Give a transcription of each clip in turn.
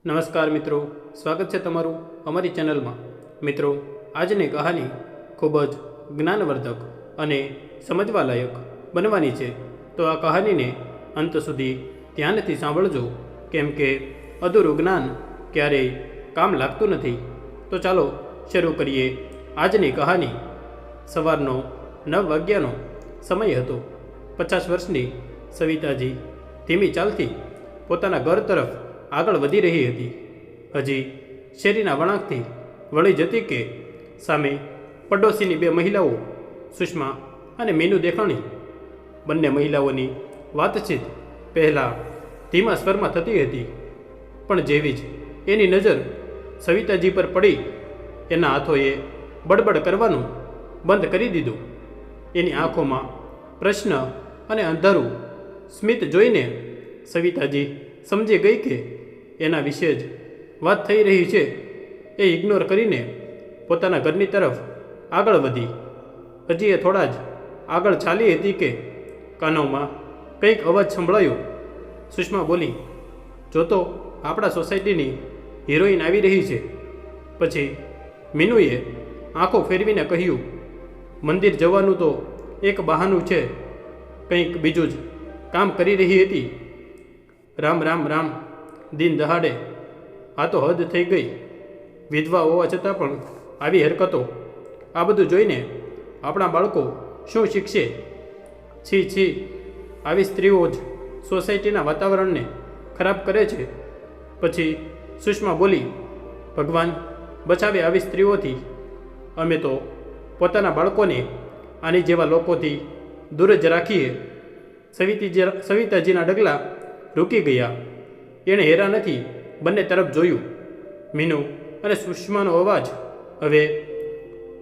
નમસ્કાર મિત્રો, સ્વાગત છે તમારું અમારી ચેનલમાં। મિત્રો, આજની કહાની ખૂબ જ જ્ઞાનવર્ધક અને સમજવાલાયક બનવાની છે, તો આ કહાનીને અંત સુધી ધ્યાનથી સાંભળજો, કેમ કે અધૂરું જ્ઞાન ક્યારેય કામ લાગતું નથી। તો ચાલો શરૂ કરીએ આજની કહાની। સવારનો 9 વાગ્યાનો સમય હતો। 50 વર્ષની સવિતાજી ધીમી ચાલથી પોતાના ઘર તરફ આગળ વધી રહી હતી। હજી શેરીના વળાંકથી વળી જતી કે સામે પડોશીની 2 મહિલાઓ સુષ્મા અને મીનુ દેખાણી। બંને મહિલાઓની વાતચીત પહેલાં ધીમા સ્વરમાં થતી હતી, પણ જેવી જ એની નજર સવિતાજી પર પડી, એના હાથોએ બડબડ કરવાનું બંધ કરી દીધું। એની આંખોમાં પ્રશ્ન અને અંધારું સ્મિત જોઈને સવિતાજી સમજી ગઈ કે એના વિશે જ વાત થઈ રહી છે। એ ઇગ્નોર કરીને પોતાના ઘરની તરફ આગળ વધી। હજી એ થોડા જ આગળ ચાલી હતી કે કાનોમાં કંઈક અવાજ સંભળાયો। સુષ્મા બોલી, જો તો આપણા સોસાયટીની હિરોઈન આવી રહી છે। પછી મીનુએ આંખો ફેરવીને કહ્યું, મંદિર જવાનું તો એક બહાનું છે, કંઈક બીજું જ કામ કરી રહી હતી। રામ રામ રામ, દિન દહાડે આ તો હદ થઈ ગઈ। વિધવા હોવા છતાં પણ આવી હરકતો। આ બધું જોઈને આપણા બાળકો શું શીખશે? છી છી, આવી સ્ત્રીઓ જ સોસાયટીના વાતાવરણને ખરાબ કરે છે। પછી સુષ્મા બોલી, ભગવાન બચાવે આવી સ્ત્રીઓથી। અમે તો પોતાના બાળકોને આની જેવા લોકોથી દૂર જ રાખીએ। સવિતાજીના ડગલા રૂકી ગયા। એણે હેરાનથી બંને તરફ જોયું। મીનુ અને સુષ્માનો અવાજ હવે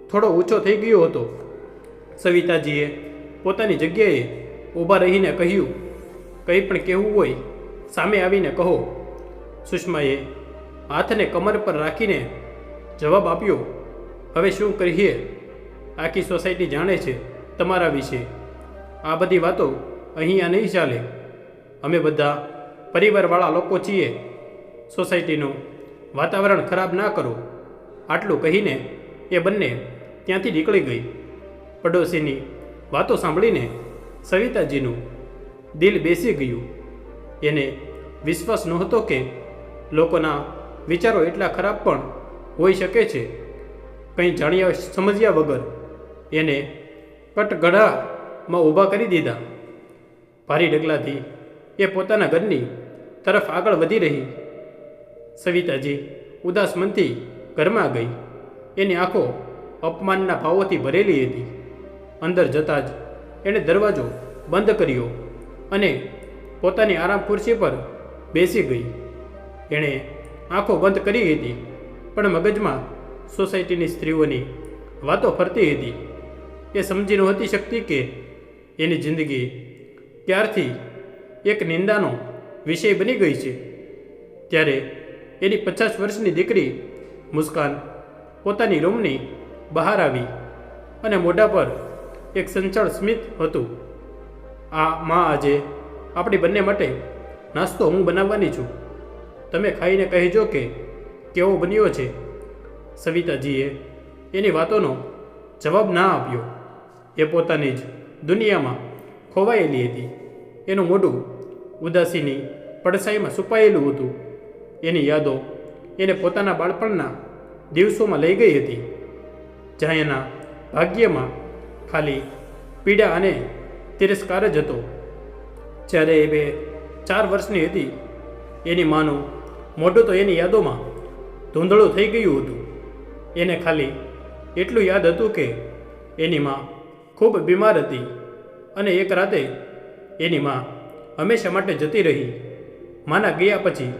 થોડો ઊંચો થઈ ગયો હતો। સવિતાજીએ પોતાની જગ્યાએ ઊભા રહીને કહ્યું, કંઈ પણ કહેવું હોય સામે આવીને કહો। સુષ્માએ હાથને કમર પર રાખીને જવાબ આપ્યો, હવે શું કહીએ? આખી સોસાયટી જાણે છે તમારા વિશે। આ બધી વાતો અહીંયા નહીં ચાલે। અમે બધા પરિવારવાળા લોકો છીએ। સોસાયટીનું વાતાવરણ ખરાબ ના કરો। આટલું કહીને એ બંને ત્યાંથી નીકળી ગઈ। પડોશીની વાતો સાંભળીને સવિતાજીનું દિલ બેસી ગયું। એને વિશ્વાસ નહોતો કે લોકોના વિચારો એટલા ખરાબ પણ હોઈ શકે છે। કંઈ જાણ્યા સમજ્યા વગર એને કટગળામાં ઊભા કરી દીધા। ભારી ડગલાથી એ પોતાના ઘરની તરફ આગળ વધી રહી। સવિતાજી ઉદાસ મનથી ઘરમાં ગઈ। એની આંખો અપમાનના ભાવોથી ભરેલી હતી। અંદર જતાં જ એણે દરવાજો બંધ કર્યો અને પોતાની આરામ ખુરશી પર બેસી ગઈ। એણે આંખો બંધ કરી હતી, પણ મગજમાં સોસાયટીની સ્ત્રીઓની વાતો ફરતી હતી। એ સમજી નહોતી શકતી કે એની જિંદગી ક્યારથી એક નિંદાનો વિષય બની ગઈ છે। ત્યારે એની 50 વર્ષની દીકરી મુસ્કાન પોતાની રૂમની બહાર આવી અને મોઢા પર એક સંચળ સ્મિત હતું। માં, આજે આપણી બંને માટે નાસ્તો હું બનાવવાની છું। તમે ખાઈને કહેજો કે કેવો બન્યો છે। સવિતાજીએ એની વાતોનો જવાબ ના આપ્યો। એ પોતાની જ દુનિયામાં ખોવાયેલી હતી। એનું મોઢું ઉદાસીની પડછાઈમાં છુપાયેલું હતું। એની યાદો એને પોતાના બાળપણના દિવસોમાં લઈ ગઈ હતી, જ્યાં એના ભાગ્યમાં ખાલી પીડા અને તિરસ્કાર જ હતો। જ્યારે એ 4 વર્ષની હતી, એની માનું મોઢું તો એની યાદોમાં ધૂંધળું થઈ ગયું હતું। એને ખાલી એટલું યાદ હતું કે એની માં ખૂબ બીમાર હતી અને એક રાતે એની માં હંમેશા માટે જતી રહી। માના ગયા પછી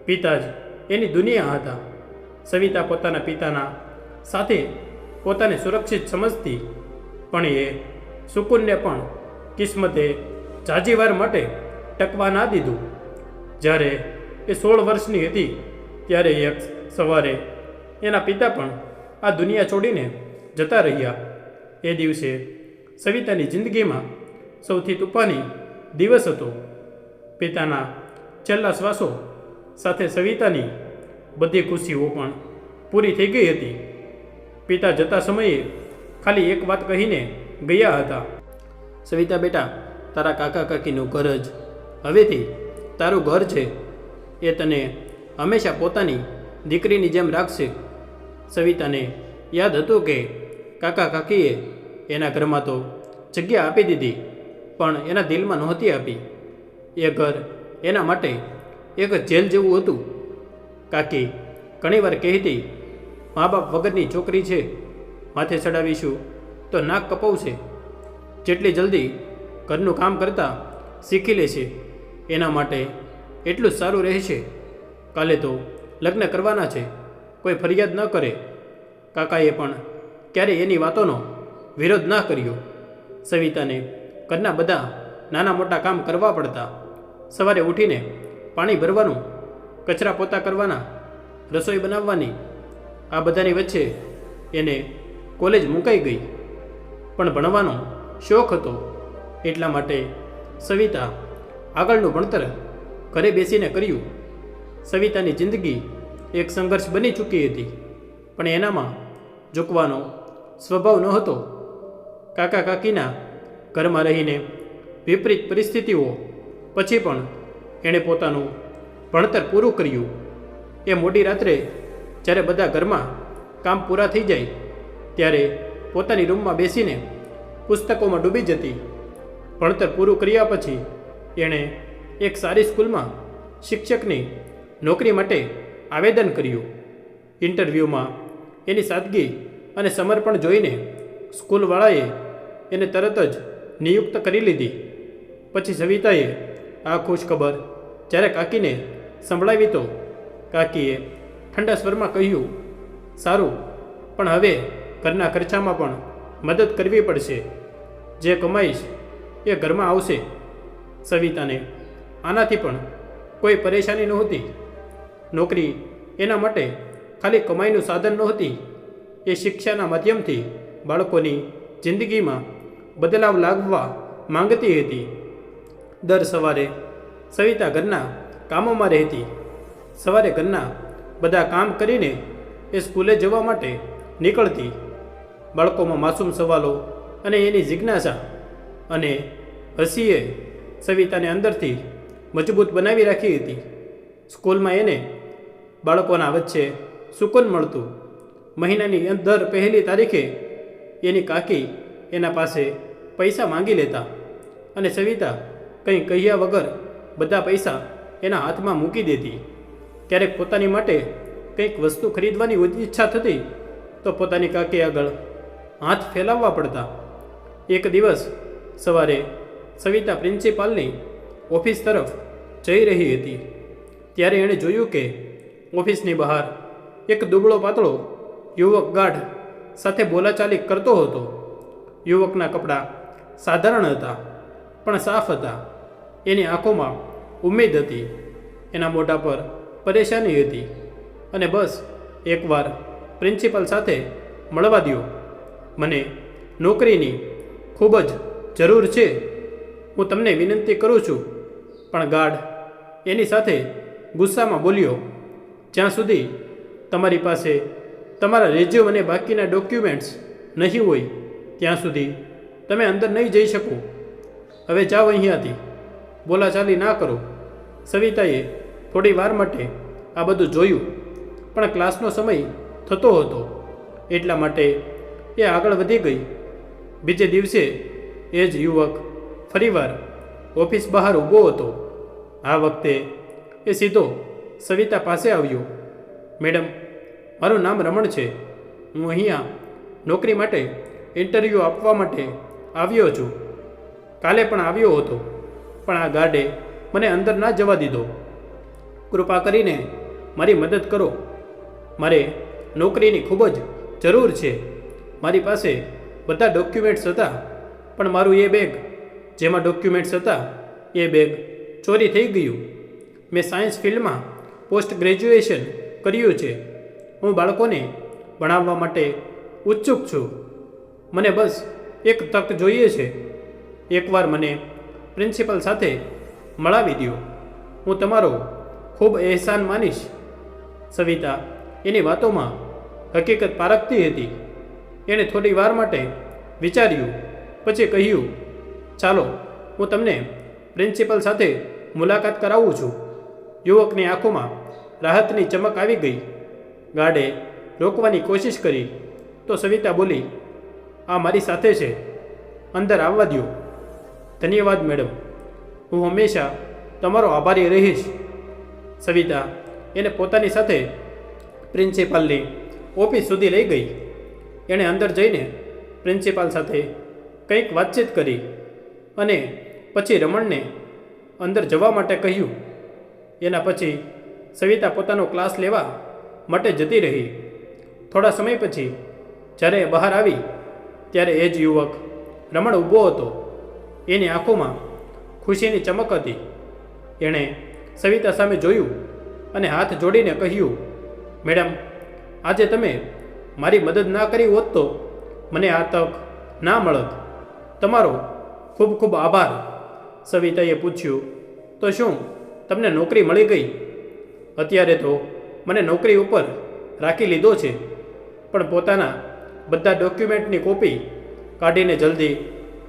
પિતા જ એની દુનિયા હતા। સવિતા પોતાના પિતાના સાથે પોતાને સુરક્ષિત સમજતી, પણ એ સુકૂનને પણ કિસ્મતે જાજીવાર માટે ટકવા ના દીધું। જ્યારે એ 16 વર્ષની હતી, ત્યારે એક સવારે એના પિતા પણ આ દુનિયા છોડીને જતા રહ્યા। એ દિવસે સવિતાની જિંદગીમાં સૌથી તૂફાની દિવસ હતો। પિતાના છેલ્લા શ્વાસો સાથે સવિતાની બધી ખુશીઓ પણ પૂરી થઈ ગઈ હતી. પિતા જતા સમયે ખાલી એક વાત કહીને ગયા હતા. સવિતા બેટા, તારા કાકા કાકીનું ઘર જ હવેથી તારું ઘર છે. એ તને હંમેશા પોતાની દીકરીની જેમ રાખશે. સવિતાને યાદ હતું કે કાકા કાકીએ એના ઘરમાં તો જગ્યા આપી દીધી, પણ એના દિલમાં નહોતી આપી. એ ઘર એના માટે એક જેલ જેવું હતું. કાકી ઘણીવાર કહેતી, મા બાપ વગરની છોકરી છે, માથે ચડાવીશું તો નાક કપાવશે. જેટલી જલ્દી ઘરનું કામ કરતાં શીખી લેશે એના માટે એટલું જ સારું રહેશે. કાલે તો લગ્ન કરવાના છે, કોઈ ફરિયાદ ન કરે. કાકાએ પણ ક્યારેય એની વાતોનો વિરોધ ન કર્યો. સવિતાને ઘરના બધા નાના મોટા કામ કરવા પડતા. સવારે ઉઠીને પાણી ભરવાનું, કચરા પોતા કરવાના, રસોઈ બનાવવાની, આ બધાની વચ્ચે એને કોલેજ મુકાઈ ગઈ. પણ ભણવાનો શોખ હતો એટલા માટે સવિતા આગળનું ભણતર ઘરે બેસીને કર્યું. સવિતાની જિંદગી એક સંઘર્ષ બની ચૂકી હતી, પણ એનામાં ઝૂકવાનો સ્વભાવ નહોતો. કાકા કાકીના ઘરમાં રહીને વિપરીત પરિસ્થિતિઓ પછી પણ એણે પોતાનું ભણતર પૂરું કર્યું. એ મોડી રાત્રે જ્યારે બધા ઘરમાં કામ પૂરા થઈ જાય ત્યારે પોતાની રૂમમાં બેસીને પુસ્તકોમાં ડૂબી જતી. ભણતર પૂરું કર્યા પછી એણે એક સારી સ્કૂલમાં શિક્ષકની નોકરી માટે આવેદન કર્યું. ઇન્ટરવ્યૂમાં એની સાદગી અને સમર્પણ જોઈને સ્કૂલવાળાએ એને તરત જ નિયુક્ત કરી લીધી. પછી સવિતાએ આ ખુશખબર જ્યારે કાકીને સંભળાવી તો કાકીએ ઠંડા સ્વરમાં કહ્યું, સારું, પણ હવે ઘરના ખર્ચામાં પણ મદદ કરવી પડશે. જે કમાઈશ એ ઘરમાં આવશે. સવિતાને આનાથી પણ કોઈ પરેશાની નહોતી. નોકરી એના માટે ખાલી કમાઈનું સાધન નહોતી, એ શિક્ષાના માધ્યમથી બાળકોની જિંદગીમાં બદલાવ લાવવા માંગતી હતી. દર સવારે સવિતા ઘરના કામોમાં રહેતી. સવારે ઘરના બધા કામ કરીને એ સ્કૂલે જવા માટે નીકળતી. બાળકોમાં માસૂમ સવાલો અને એની જિજ્ઞાસા અને હસીએ સવિતાને અંદરથી મજબૂત બનાવી રાખી હતી. સ્કૂલમાં એને બાળકોના વચ્ચે સુકૂન મળતું. મહિનાની દર પહેલી તારીખે એની કાકી એના પાસે પૈસા માંગી લેતા અને સવિતા કંઈ કહ્યા વગર બધા પૈસા એના હાથમાં મૂકી દેતી. ક્યારેક પોતાની માટે કંઈક વસ્તુ ખરીદવાની ઈચ્છા થતી તો પોતાની કાકી આગળ હાથ ફેલાવવા પડતા. એક દિવસ સવારે સવિતા પ્રિન્સિપાલની ઓફિસ તરફ જઈ રહી હતી ત્યારે એણે જોયું કે ઓફિસની બહાર એક દુબળો પાતળો યુવક ગાઢ સાથે બોલાચાલી કરતો હતો. યુવકના કપડાં સાધારણ હતા પણ સાફ હતા. એની આંખોમાં ઉમ્મીદ હતી, એના મોઢા પર પરેશાની હતી અને બસ એકવાર પ્રિન્સિપલ સાથે મળવા દ્યો, મને નોકરીની ખૂબ જ જરૂર છે, હું તમને વિનંતી કરું છું. પણ ગાર્ડ એની સાથે ગુસ્સામાં બોલ્યો, જ્યાં સુધી તમારી પાસે તમારા રેઝ્યુમ અને બાકીના ડોક્યુમેન્ટ્સ નહીં હોય ત્યાં સુધી તમે અંદર નહીં જઈ શકો. હવે જાઓ અહીંયાથી, બોલાચાલી ના કરો. સવિતાએ થોડી વાર માટે આ બધું જોયું પણ ક્લાસનો સમય થતો હતો એટલા માટે એ આગળ વધી ગઈ. બીજે દિવસે એ જ યુવક ફરીવાર ઓફિસ બહાર ઊભો હતો. આ વખતે એ સીધો સવિતા પાસે આવ્યો. મેડમ, મારું નામ રમણ છે. હું અહીંયા નોકરી માટે ઇન્ટરવ્યૂ આપવા માટે આવ્યો છું. કાલે પણ આવ્યો હતો પણ આ ગાર્ડે મને અંદર ના જવા દીધો. કૃપા કરીને મારી મદદ કરો. મારે નોકરીની ખૂબ જ જરૂર છે. મારી પાસે બધા ડોક્યુમેન્ટ્સ હતા પણ મારું એ બેગ જેમાં ડોક્યુમેન્ટ્સ હતા એ બેગ ચોરી થઈ ગયું. મેં સાયન્સ ફિલ્ડમાં પોસ્ટ ગ્રેજ્યુએશન કર્યું છે. હું બાળકોને ભણાવવા માટે ઉત્સુક છું. મને બસ એક તક જોઈએ છે. એકવાર મને પ્રિન્સિપલ સાથે મળાવી દો. હું તમારો ખૂબ અહેસાન માનીશ. સવિતા એની વાતોમાં હકીકત પારખતી હતી. એણે થોડી વાર માટે વિચાર્યું, પછી કહ્યું, ચાલો હું તમને પ્રિન્સિપલ સાથે મુલાકાત કરાવું છું. યુવકની આંખોમાં રાહતની ચમક આવી ગઈ. ગાર્ડે રોકવાની કોશિશ કરી તો સવિતા બોલી, આ મારી સાથે છે, અંદર આવવા દો. ધન્યવાદ મેડમ, હું હંમેશા તમારો આભારી રહીશ. સવિતા એને પોતાની સાથે પ્રિન્સિપાલની ઓફિસ સુધી લઈ ગઈ. એણે અંદર જઈને પ્રિન્સિપાલ સાથે કંઈક વાતચીત કરી અને પછી રમણને અંદર જવા માટે કહ્યું. એના પછી સવિતા પોતાનો ક્લાસ લેવા માટે જતી રહી. થોડા સમય પછી જ્યારે બહાર આવી ત્યારે એ જ યુવક રમણ ઊભો હતો. એની આંખોમાં ખુશીની ચમક હતી. એણે સવિતા સામે જોયું અને હાથ જોડીને કહ્યું, મેડમ, આજે તમે મારી મદદ ના કરી હોત તો મને આ તક ના મળત. તમારો ખૂબ ખૂબ આભાર. સવિતાએ પૂછ્યું, તો શું તમને નોકરી મળી ગઈ? અત્યારે તો મને નોકરી ઉપર રાખી લીધો છે, પણ પોતાના બધા ડોક્યુમેન્ટની કોપી કાઢીને જલ્દી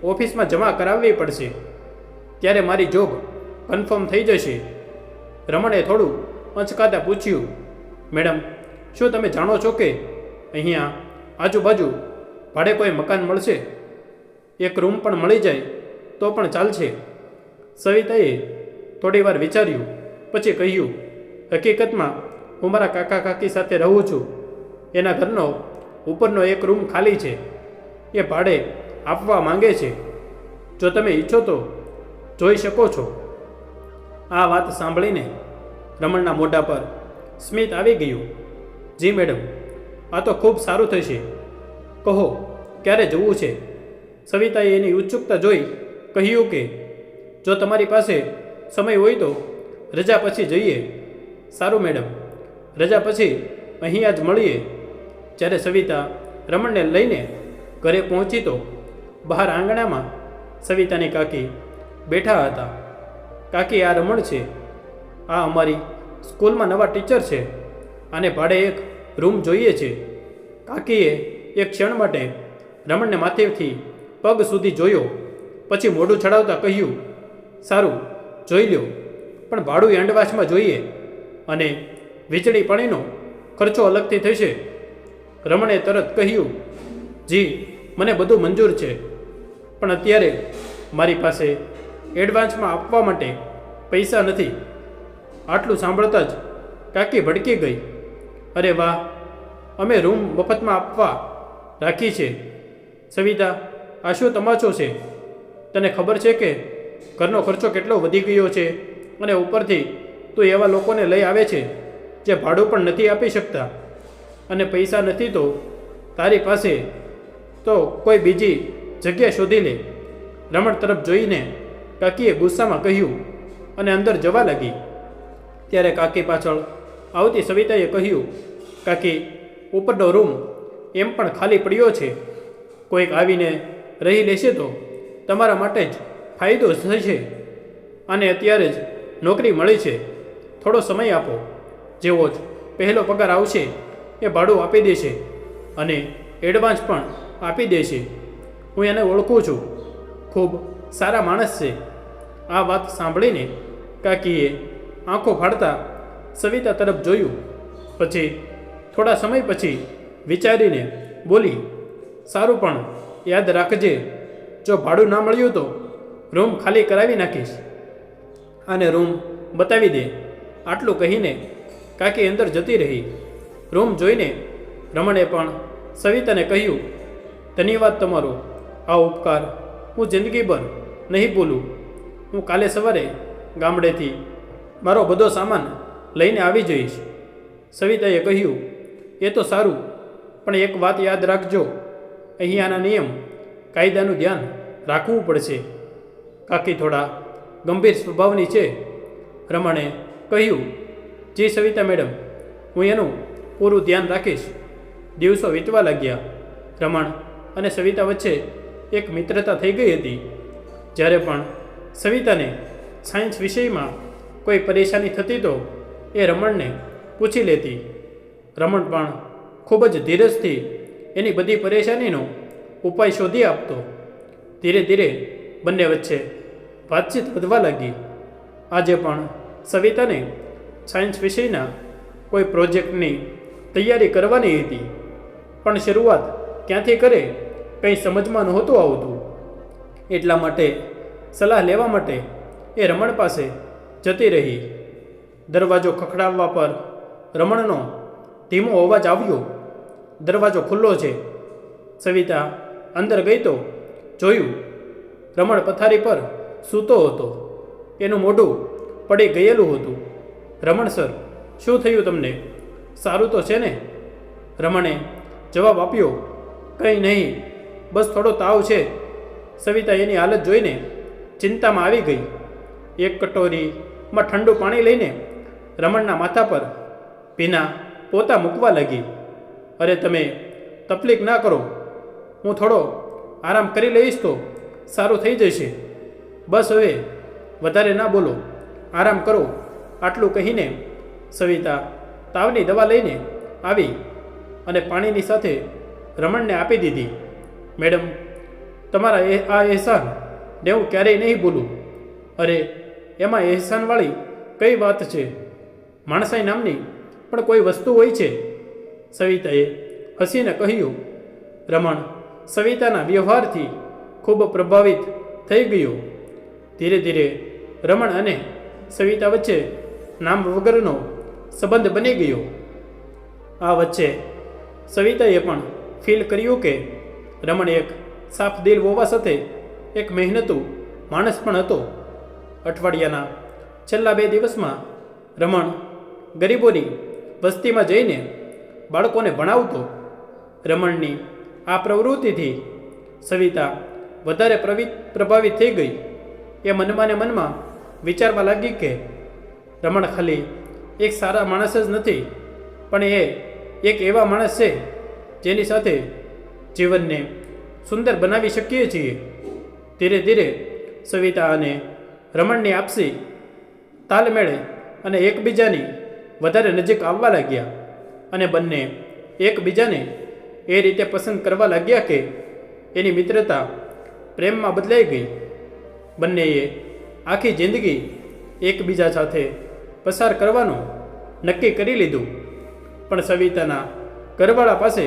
ઓફિસમાં જમા કરાવવી પડશે, ત્યારે મારી જોબ કન્ફર્મ થઈ જશે. રમણે થોડું અચકાતા પૂછ્યું, મેડમ, શું તમે જાણો છો કે અહીંયા આજુબાજુ ભાડે કોઈ મકાન મળશે? એક રૂમ પણ મળી જાય તો પણ ચાલશે. સવિતાએ થોડી વાર વિચાર્યું, પછી કહ્યું, હકીકતમાં હું મારા કાકા કાકી સાથે રહું છું. એના ઘરનો ઉપરનો એક રૂમ ખાલી છે, એ ભાડે આપવા માંગે છે. જો તમે ઈચ્છો તો જોઈ શકો છો. આ વાત સાંભળીને રમણના મોઢા પર સ્મિત આવી ગયું. જી મેડમ, આ તો ખૂબ સારું થશે. કહો ક્યારે જવું છે? સવિતાએ એની ઉત્સુકતા જોઈ કહ્યું કે જો તમારી પાસે સમય હોય તો રજા પછી જઈએ. સારું મેડમ, રજા પછી અહીંયા જ મળીએ. જ્યારે સવિતા રમણને લઈને ઘરે પહોંચી તો બહાર આંગણામાં સવિતાની કાકી બેઠા હતા. કાકી, આ રમણ છે. આ અમારી સ્કૂલમાં નવા ટીચર છે. આને ભાડે એક રૂમ જોઈએ છે. કાકીએ એક ક્ષણ માટે રમણને માથેથી પગ સુધી જોયો, પછી મોઢું ચડાવતા કહ્યું, સારું, જોઈ લ્યો, પણ ભાડું એન્ડવાસમાં જોઈએ અને વીજળી પાણીનો ખર્ચો અલગથી થશે. રમણે તરત કહ્યું, જી, મને બધું મંજૂર છે, પણ અત્યારે મારી પાસે એડવાન્સમાં આપવા માટે પૈસા નથી. આટલું સાંભળતા જ કાકી ભડકી ગઈ. અરે વાહ, અમે રૂમ મફતમાં આપવા રાખી છે. સવિતા, આ શું તમાચો છે? તને ખબર છે કે ઘરનો ખર્ચો કેટલો વધી ગયો છે અને ઉપરથી તું એવા લોકોને લઈ આવે છે જે ભાડું પણ નથી આપી શકતા, અને પૈસા નથી તો તારી પાસે તો કોઈ બીજી જગ્યા શોધી લે. રમણ તરફ જોઈને કાકીએ ગુસ્સામાં કહ્યું અને અંદર જવા લાગી. ત્યારે કાકી પાછળ આવતી સવિતાએ કહ્યું, કાકી, ઉપરનો રૂમ એમ પણ ખાલી પડ્યો છે. કોઈક આવીને રહી લેશે તો તમારા માટે જ ફાયદો થશે. અને અત્યારે જ નોકરી મળી છે. થોડો સમય આપો. જેવો જ પહેલો પગાર આવશે એ ભાડું આપી દેશે અને એડવાન્સ પણ આપી દેશે. હું એને ઓળખું છું, ખૂબ સારા માણસ છે. આ વાત સાંભળીને કાકીએ આંખો ફાડતા સવિતા તરફ જોયું. પછી થોડા સમય પછી વિચારીને બોલી, સારું, પણ યાદ રાખજે, જો ભાડું ના મળ્યું તો રૂમ ખાલી કરાવી નાખીશ. અને રૂમ બતાવી દે. આટલું કહીને કાકી અંદર જતી રહી. રૂમ જોઈને રમણે પણ સવિતાને કહ્યું, ધન્યવાદ તમારો. આ ઉપકાર હું જિંદગીભર નહીં ભૂલું. હું કાલે સવારે ગામડેથી મારો બધો સામાન લઈને આવી જઈશ. સવિતાએ કહ્યું, એ તો સારું, પણ એક વાત યાદ રાખજો, અહીંયાના નિયમ કાયદાનું ધ્યાન રાખવું પડશે. કાકી થોડા ગંભીર સ્વભાવની છે. રમણે કહ્યું, જી સવિતા મેડમ, હું એનું પૂરું ધ્યાન રાખીશ. દિવસો વીતવા લાગ્યા. રમણ અને સવિતા વચ્ચે એક મિત્રતા થઈ ગઈ હતી. જ્યારે પણ સવિતાને સાયન્સ વિષયમાં કોઈ પરેશાની થતી તો એ રમણને પૂછી લેતી. રમણ પણ ખૂબ જ ધીરજથી એની બધી પરેશાનીનો ઉપાય શોધી આપતો. ધીરે ધીરે બંને વચ્ચે વાતચીત વધવા લાગી. આજે પણ સવિતાને સાયન્સ વિષયના કોઈ પ્રોજેક્ટની તૈયારી કરવાની હતી, પણ શરૂઆત ક્યાંથી કરે કંઈ સમજમાં નહોતું આવતું. એટલા માટે સલાહ લેવા માટે એ રમણ પાસે જતી રહી. દરવાજો ખખડાવવા પર રમણનો ધીમો અવાજ આવ્યો. દરવાજો ખુલ્લો છે. સવિતા અંદર ગઈ તો જોયું રમણ પથારી પર સૂતો હતો. એનું મોઢું પડી ગયેલું હતું. રમણ સર, શું થયું તમને? સારું તો છે ને? રમણે જવાબ આપ્યો. કંઈ નહીં, બસ થોડો તાવ છે. સવિતા એની હાલત જોઈને ચિંતામાં આવી ગઈ. એક કટોરીમાં ઠંડુ પાણી લઈને રમણના માથા પર ભીના પોતા મૂકવા લાગી. અરે તમે તકલીફ ના કરો, હું થોડો આરામ કરી લઈશ તો સારું થઈ જશે. બસ હવે વધારે ના બોલો, આરામ કરો. આટલું કહીને સવિતા તાવની દવા લઈને આવી અને પાણીની સાથે રમણને આપી દીધી. મેડમ, તમારા આ એહસાન ને હું ક્યારેય નહીં ભૂલું. અરે એમાં એહસાનવાળી કઈ વાત છે? માણસાઈ નામની પણ કોઈ વસ્તુ હોય છે. સવિતાએ હસીને કહ્યું. રમણ સવિતાના વ્યવહારથી ખૂબ પ્રભાવિત થઈ ગયો. ધીરે ધીરે રમણ અને સવિતા વચ્ચે નામ વગરનો સંબંધ બની ગયો. આ વચ્ચે સવિતાએ પણ ફીલ કર્યું કે રમણ એક સાફ દિલ હોવા સાથે એક મહેનતુ માણસ પણ હતો. અઠવાડિયાના છેલ્લા 2 દિવસમાં રમણ ગરીબોની વસ્તીમાં જઈને બાળકોને ભણાવતો. રમણની આ પ્રવૃત્તિથી સવિતા વધારે પ્રભાવિત થઈ ગઈ. એ મનમાં ને મનમાં વિચારવા લાગી કે રમણ ખાલી એક સારા માણસ જ નથી, પણ એ એક એવા માણસ છે જેની સાથે જીવનને સુંદર બનાવી શકીએ છીએ. ધીરે ધીરે સવિતા અને રમણની આપસી તાલમેળે અને એકબીજાની વધારે નજીક આવવા લાગ્યા અને બંને એકબીજાને એ રીતે પસંદ કરવા લાગ્યા કે એની મિત્રતા પ્રેમમાં બદલાઈ ગઈ. બંનેએ આખી જિંદગી એકબીજા સાથે પસાર કરવાનું નક્કી કરી લીધું. પણ સવિતાના ઘરવાળા પાસે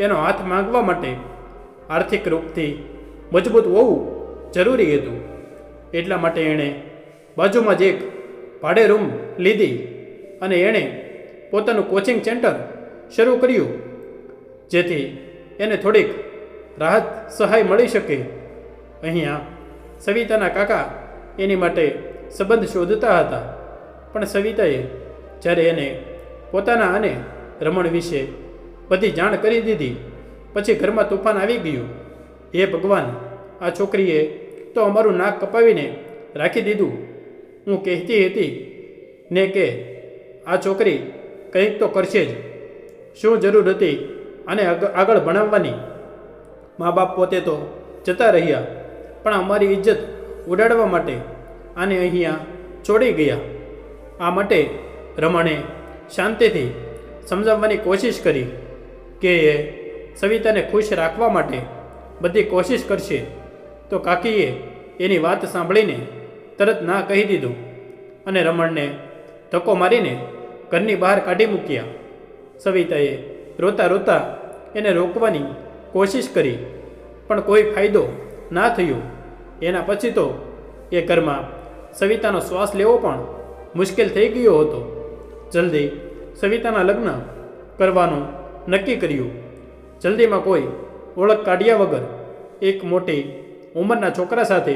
એનો હાથ માંગવા માટે આર્થિક રૂપથી મજબૂત હોવું જરૂરી હતું. એટલા માટે એણે બાજુમાં જ એક ભાડે રૂમ લીધી અને એણે પોતાનું કોચિંગ સેન્ટર શરૂ કર્યું, જેથી એને થોડીક રાહત સહાય મળી શકે. અહીંયા સવિતાના કાકા એની માટે સંબંધ શોધતા હતા, પણ સવિતાએ જ્યારે એને પોતાના અને રમણ વિશે બધી જાણ કરી દીધી પછી ઘરમાં તોફાન આવી ગયું. હે ભગવાન, આ છોકરીએ તો અમારું નાક કપાવીને રાખી દીધું. હું કહેતી હતી ને કે આ છોકરી કંઈક તો કરશે જ. શું જરૂર હતી આને આગળ ભણાવવાની? મા બાપ પોતે તો જતા રહ્યા, પણ અમારી ઇજ્જત ઉડાડવા માટે આને અહીંયા છોડી ગયા. આ માટે રમણે શાંતિથી સમજાવવાની કોશિશ કરી કે એ સવિતાને ખુશ રાખવા માટે બધી કોશિશ કરશે. તો કાકીએ એની વાત સાંભળીને તરત ના કહી દીધું અને રમણને ધક્કો મારીને ઘરની બહાર કાઢી મૂક્યા. સવિતાએ રોતા રોતા એને રોકવાની કોશિશ કરી, પણ કોઈ ફાયદો ના થયો. એના પછી તો એ ઘરમાં સવિતાનો શ્વાસ લેવો પણ મુશ્કેલ થઈ ગયો હતો. જલ્દી સવિતાના લગ્ન કરવાનું નક્કી કર્યું. જલ્દીમાં કોઈ ઓળખ કાઢ્યા વગર એક મોટી ઉંમરના છોકરા સાથે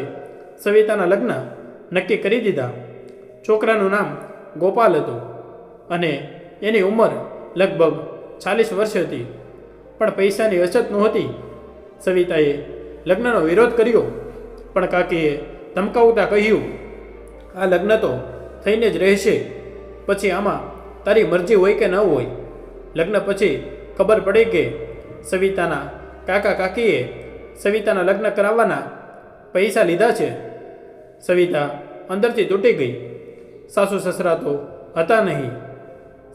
સવિતાના લગ્ન નક્કી કરી દીધા. છોકરાનું નામ ગોપાલ હતું અને એની ઉંમર લગભગ 40 વર્ષ હતી, પણ પૈસાની અછત નહોતી. સવિતાએ લગ્નનો વિરોધ કર્યો, પણ કાકીએ ધમકાવતા કહ્યું, આ લગ્ન તો થઈને જ રહેશે, પછી આમાં તારી મરજી હોય કે ન હોય. લગ્ન પછી ખબર પડી કે સવિતાના કાકા કાકીએ સવિતાના લગ્ન કરાવવાના પૈસા લીધા છે. સવિતા અંદરથી તૂટી ગઈ. સાસુ સસરા તો હતા નહીં.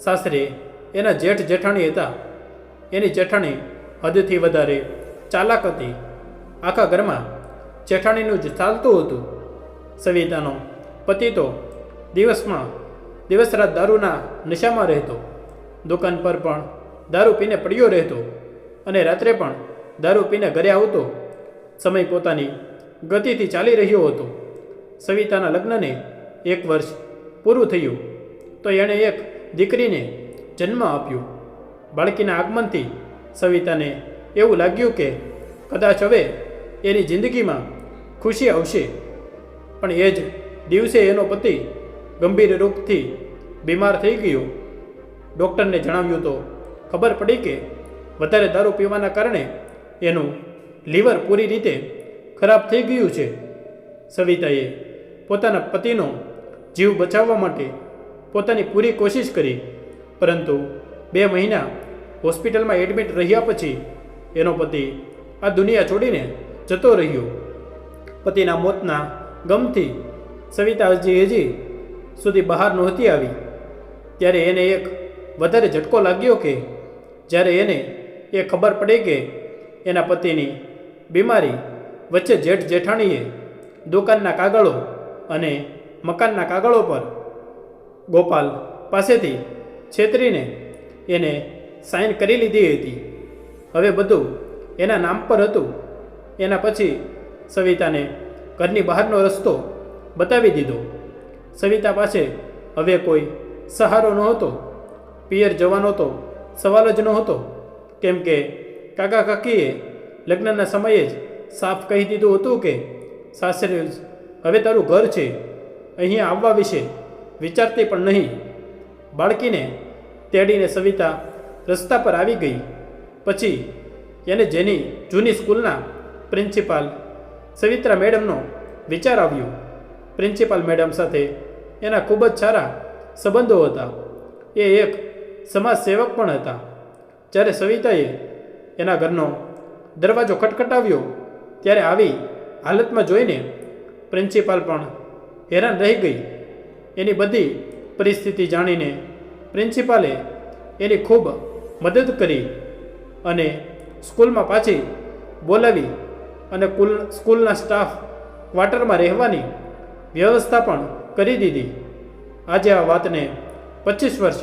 સાસરે એના જેઠ જેઠાણી હતા. એની જેઠાણી હદથી વધારે ચાલાક હતી. આખા ઘરમાં જેઠાણીનું જ ચાલતું હતું. સવિતાનો પતિ તો દિવસ રાત દારૂના નશામાં રહેતો. દુકાન પર પણ દારૂ પીને પડ્યો રહેતો અને રાત્રે પણ દારૂ પીને ઘરે આવતો. સમય પોતાની ગતિથી ચાલી રહ્યો હતો. સવિતાના લગ્નને 1 વર્ષ પૂરું થયું તો એણે એક દીકરીને જન્મ આપ્યો. બાળકીના આગમનથી સવિતાને એવું લાગ્યું કે કદાચ હવે એની જિંદગીમાં ખુશી આવશે. પણ એ જ દિવસે એનો પતિ ગંભીર રૂપથી બીમાર થઈ ગયો. ડૉક્ટરને જણાવ્યું તો ખબર પડી કે વધારે દારૂ પીવાના કારણે એનું લીવર પૂરી રીતે ખરાબ થઈ ગયું છે. સવિતાએ પોતાના પતિનો જીવ બચાવવા માટે પોતાની પૂરી કોશિશ કરી, પરંતુ 2 મહિના હોસ્પિટલમાં એડમિટ રહ્યા પછી એનો પતિ આ દુનિયા છોડીને જતો રહ્યો. પતિના મોતના ગમથી સવિતા હજી સુધી બહાર નહોતી આવી. ત્યારે એને એક વધારે ઝટકો લાગ્યો કે જ્યારે એને એ ખબર પડી કે એના પતિની બીમારી વચ્ચે જેઠ જેઠાણીએ દુકાનના કાગળો અને મકાનના કાગળો પર ગોપાલ પાસેથી છેતરીને એને સાઇન કરી લીધી હતી. હવે બધું એના નામ પર હતું. એના પછી સવિતાને ઘરની બહારનો રસ્તો બતાવી દીધો. સવિતા પાસે હવે કોઈ સહારો નહોતો. પિયર જવાનો તો સવાલ જ નહોતો, કેમ કે કાકા કાકીએ લગ્નના સમયે જ સાફ કહી દીધું હતું કે સાસરે હવે તારું ઘર છે, અહીંયા આવવા વિશે વિચારતી પણ નહીં. બાળકીને તેડીને સવિતા રસ્તા પર આવી ગઈ. પછી એને જેની જૂની સ્કૂલના પ્રિન્સિપાલ સવિત્રા મેડમનો વિચાર આવ્યો. પ્રિન્સિપાલ મેડમ સાથે એના ખૂબ જ સારા સંબંધો હતા. એ એક સમાજ સેવક પણ હતા. જ્યારે સવિતાએ એના ઘરનો દરવાજો ખટખટાવ્યો ત્યારે આવી હાલતમાં જોઈને પ્રિન્સિપાલ પણ હેરાન રહી ગઈ. એની બધી પરિસ્થિતિ જાણીને પ્રિન્સિપાલે એની ખૂબ મદદ કરી અને સ્કૂલમાં પાછી બોલાવી અને સ્કૂલના સ્ટાફ ક્વાર્ટરમાં રહેવાની વ્યવસ્થા પણ કરી દીધી. આજે આ વાતને 25 વર્ષ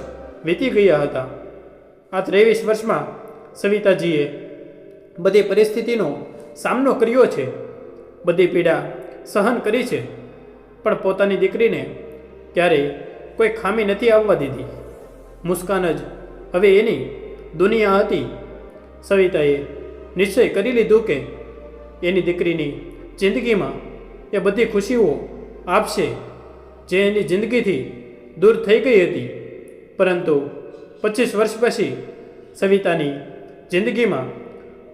વીતી ગયા હતા. આ 23 વર્ષમાં સવિતાજીએ બધી પરિસ્થિતિનો સામનો કર્યો છે, બધી પીડા સહન કરી છે, પણ પોતાની દીકરીને ક્યારેય કોઈ ખામી નથી આવવા દીધી. મુસ્કાન જ હવે એની દુનિયા હતી. સવિતાએ નિશ્ચય કરી લીધું કે એની દીકરીની જિંદગીમાં એ બધી ખુશીઓ આપશે જે એની જિંદગીથી દૂર થઈ ગઈ હતી. પરંતુ 25 વર્ષ પછી સવિતાની જિંદગીમાં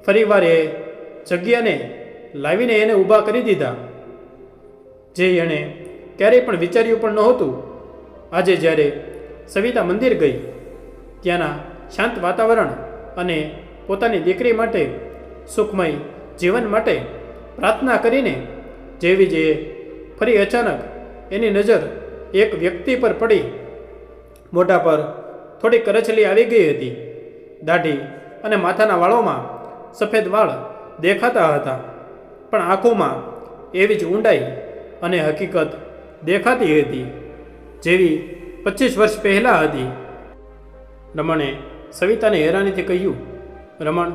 ફરીવાર એ જગ્યાને લાવીને એને ઊભા કરી દીધા, જે એણે ક્યારેય પણ વિચાર્યું પણ નહોતું. આજે જ્યારે સવિતા મંદિર ગઈ, ત્યાંના શાંત વાતાવરણ અને પોતાની દીકરી માટે સુખમય જીવન માટે પ્રાર્થના કરીને જેવી જે ફરી અચાનક એની નજર એક વ્યક્તિ પર પડી. મોઢા પર થોડી કરચલી આવી ગઈ હતી. દાઢી અને માથાના વાળોમાં સફેદ વાળ દેખાતા હતા, પણ આંખોમાં એવી જ ઊંડાઈ અને હકીકત દેખાતી હતી જેવી 25 વર્ષ પહેલાં હતી. રમણે સવિતાને હેરાનીથી કહ્યું. રમણ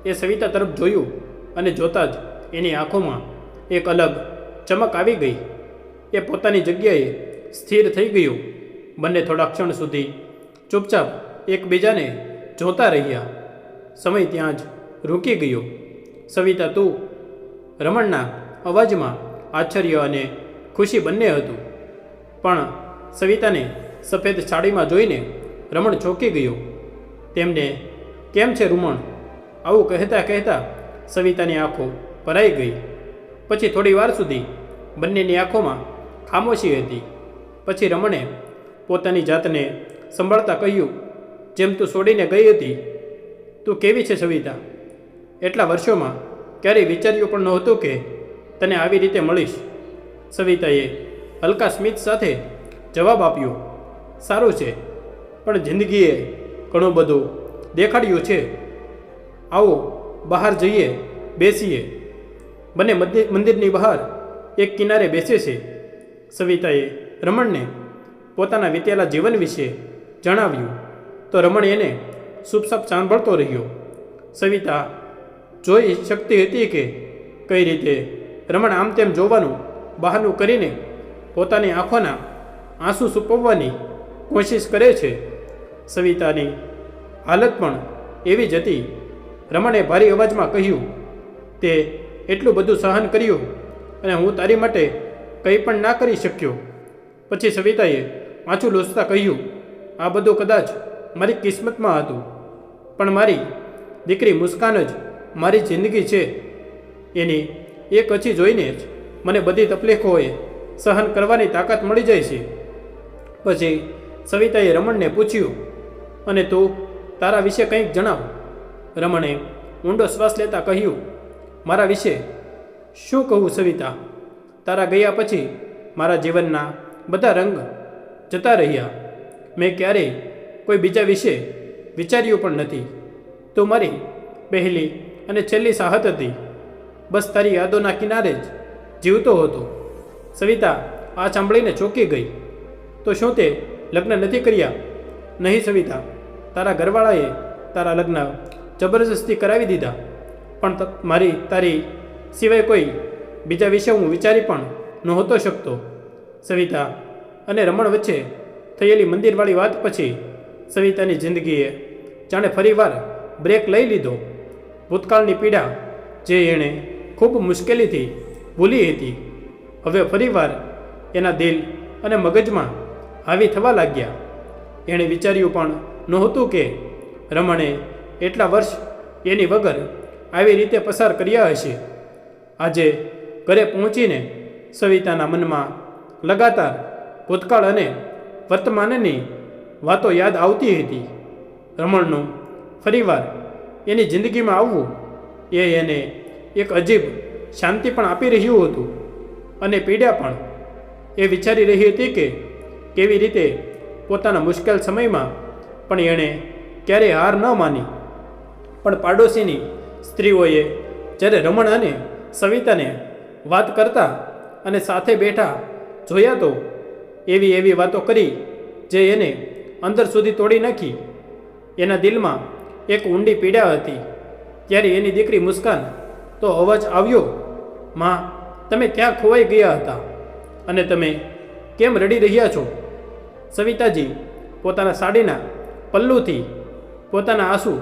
એ સવિતા તરફ જોયું અને જોતાં જ એની આંખોમાં એક અલગ ચમક આવી ગઈ. એ પોતાની જગ્યાએ સ્થિર થઈ ગયું. બંને થોડા ક્ષણ સુધી ચૂપચાપ એકબીજાને જોતા રહ્યા. સમય ત્યાં જ રૂકી ગયો. સવિતા, તું? રમણના અવાજમાં આશ્ચર્ય અને ખુશી બંને હતું. પણ સવિતાને સફેદ સાડીમાં જોઈને રમણ ચોંકી ગયો. તેમને કેમ છે રૂમણ? આવું કહેતા કહેતા સવિતાની આંખો ભરાઈ ગઈ. પછી થોડી વાર સુધી બંનેની આંખોમાં ખામોશી હતી. પછી રમણે પોતાની જાતને સંભાળતા કહ્યું, જેમ તું છોડીને ગઈ હતી. તું કેવી છે સવિતા? એટલા વર્ષોમાં ક્યારેય વિચાર્યું પણ નહોતું કે તને આવી રીતે મળીશ. સવિતાએ હલકા સ્મિત સાથે જવાબ આપ્યો, સારું છે. પણ જિંદગીએ ઘણું બધું દેખાડ્યું છે. આવો બહાર જઈએ, બેસીએ. બંને મંદિરની બહાર એક કિનારે બેસે છે. સવિતાએ રમણને પોતાના વીતેલા જીવન વિશે જણાવ્યું તો રમણ એને ચૂપચાપ સાંભળતો રહ્યો. સવિતા જોઈ શકતી હતી કે કઈ રીતે રમણ આમ તેમ જોવાનું બહાનું કરીને પોતાની આંખોના આંસુ છુપાવવાની કોશિશ કરે છે. સવિતાની હાલત પણ એવી જ હતી. રમણે ભારે અવાજમાં કહ્યું, તે એટલું બધું સહન કર્યું અને હું તારી માટે કંઈ પણ ના કરી શક્યો. પછી સવિતાએ માથું લૂછતા કહ્યું, આ બધું કદાચ મારી કિસ્મતમાં હતું, પણ મારી દીકરી મુસ્કાન જ મારી જિંદગી છે. એની એક અછી જોઈને જ મને બધી તકલીફોએ સહન કરવાની તાકાત મળી જાય છે. પછી સવિતાએ રમણને પૂછ્યું, અને તું તારા વિશે કંઈક જણાવ. રમણે ઊંડો શ્વાસ લેતા કહ્યું, મારા વિશે શું કહું સવિતા? તારા ગયા પછી મારા જીવનના બધા રંગ જતા રહ્યા. મેં ક્યારેય કોઈ બીજા વિશે વિચાર્યું પણ નથી. તું મારી પહેલી અને છેલ્લી સાહત હતી. બસ તારી યાદોના કિનારે જ જીવતો હતો. સવિતા આ સાંભળીને ચોંકી ગઈ. તો શું તે લગ્ન નથી કર્યા? નહીં સવિતા, તારા ઘરવાળાએ તારા લગ્ન જબરજસ્તી કરાવી દીધા, પણ તારી સિવાય કોઈ બીજા વિશે હું વિચારી પણ નહોતો શકતો. સવિતા અને રમણ વચ્ચે થયેલી મંદિરવાળી વાત પછી સવિતાની જિંદગીએ જાણે ફરીવાર બ્રેક લઈ લીધો. ભૂતકાળની પીડા જે એણે ખૂબ મુશ્કેલીથી ભૂલી હતી, હવે ફરીવાર એના દિલ અને મગજમાં હાવી થવા લાગ્યા. એણે વિચાર્યું પણ નહોતું કે રમણે એટલા વર્ષ એની વગર આવી રીતે પસાર કર્યા હશે. આજે ઘરે પહોંચીને સવિતાના મનમાં લગાતાર ભૂતકાળ અને વર્તમાનની વાતો યાદ આવતી હતી. રમણનું ફરીવાર એની જિંદગીમાં આવવું એ એને એક અજીબ શાંતિ પણ આપી રહ્યું હતું અને પીડા પણ. એ વિચારી રહી હતી કે કેવી રીતે પોતાના મુશ્કેલ સમયમાં પણ એણે ક્યારેય હાર ન માની. પણ પાડોશીની સ્ત્રીઓએ જ્યારે રમણ અને સવિતાને વાત કરતા અને સાથે બેઠા જોયા તો એવી વાતો કરી જે એને અંદર સુધી તોડી નાખી. એના દિલમાં એક ઊંડી પીડા હતી. ત્યારે એની દીકરી મુસ્કાન તો અવાજ આવ્યો, માં, તમે ક્યાં ખોવાઈ ગયા હતા અને તમે કેમ રડી રહ્યા છો? સવિતાજી પોતાના સાડીના પલ્લુથી પોતાના આંસુ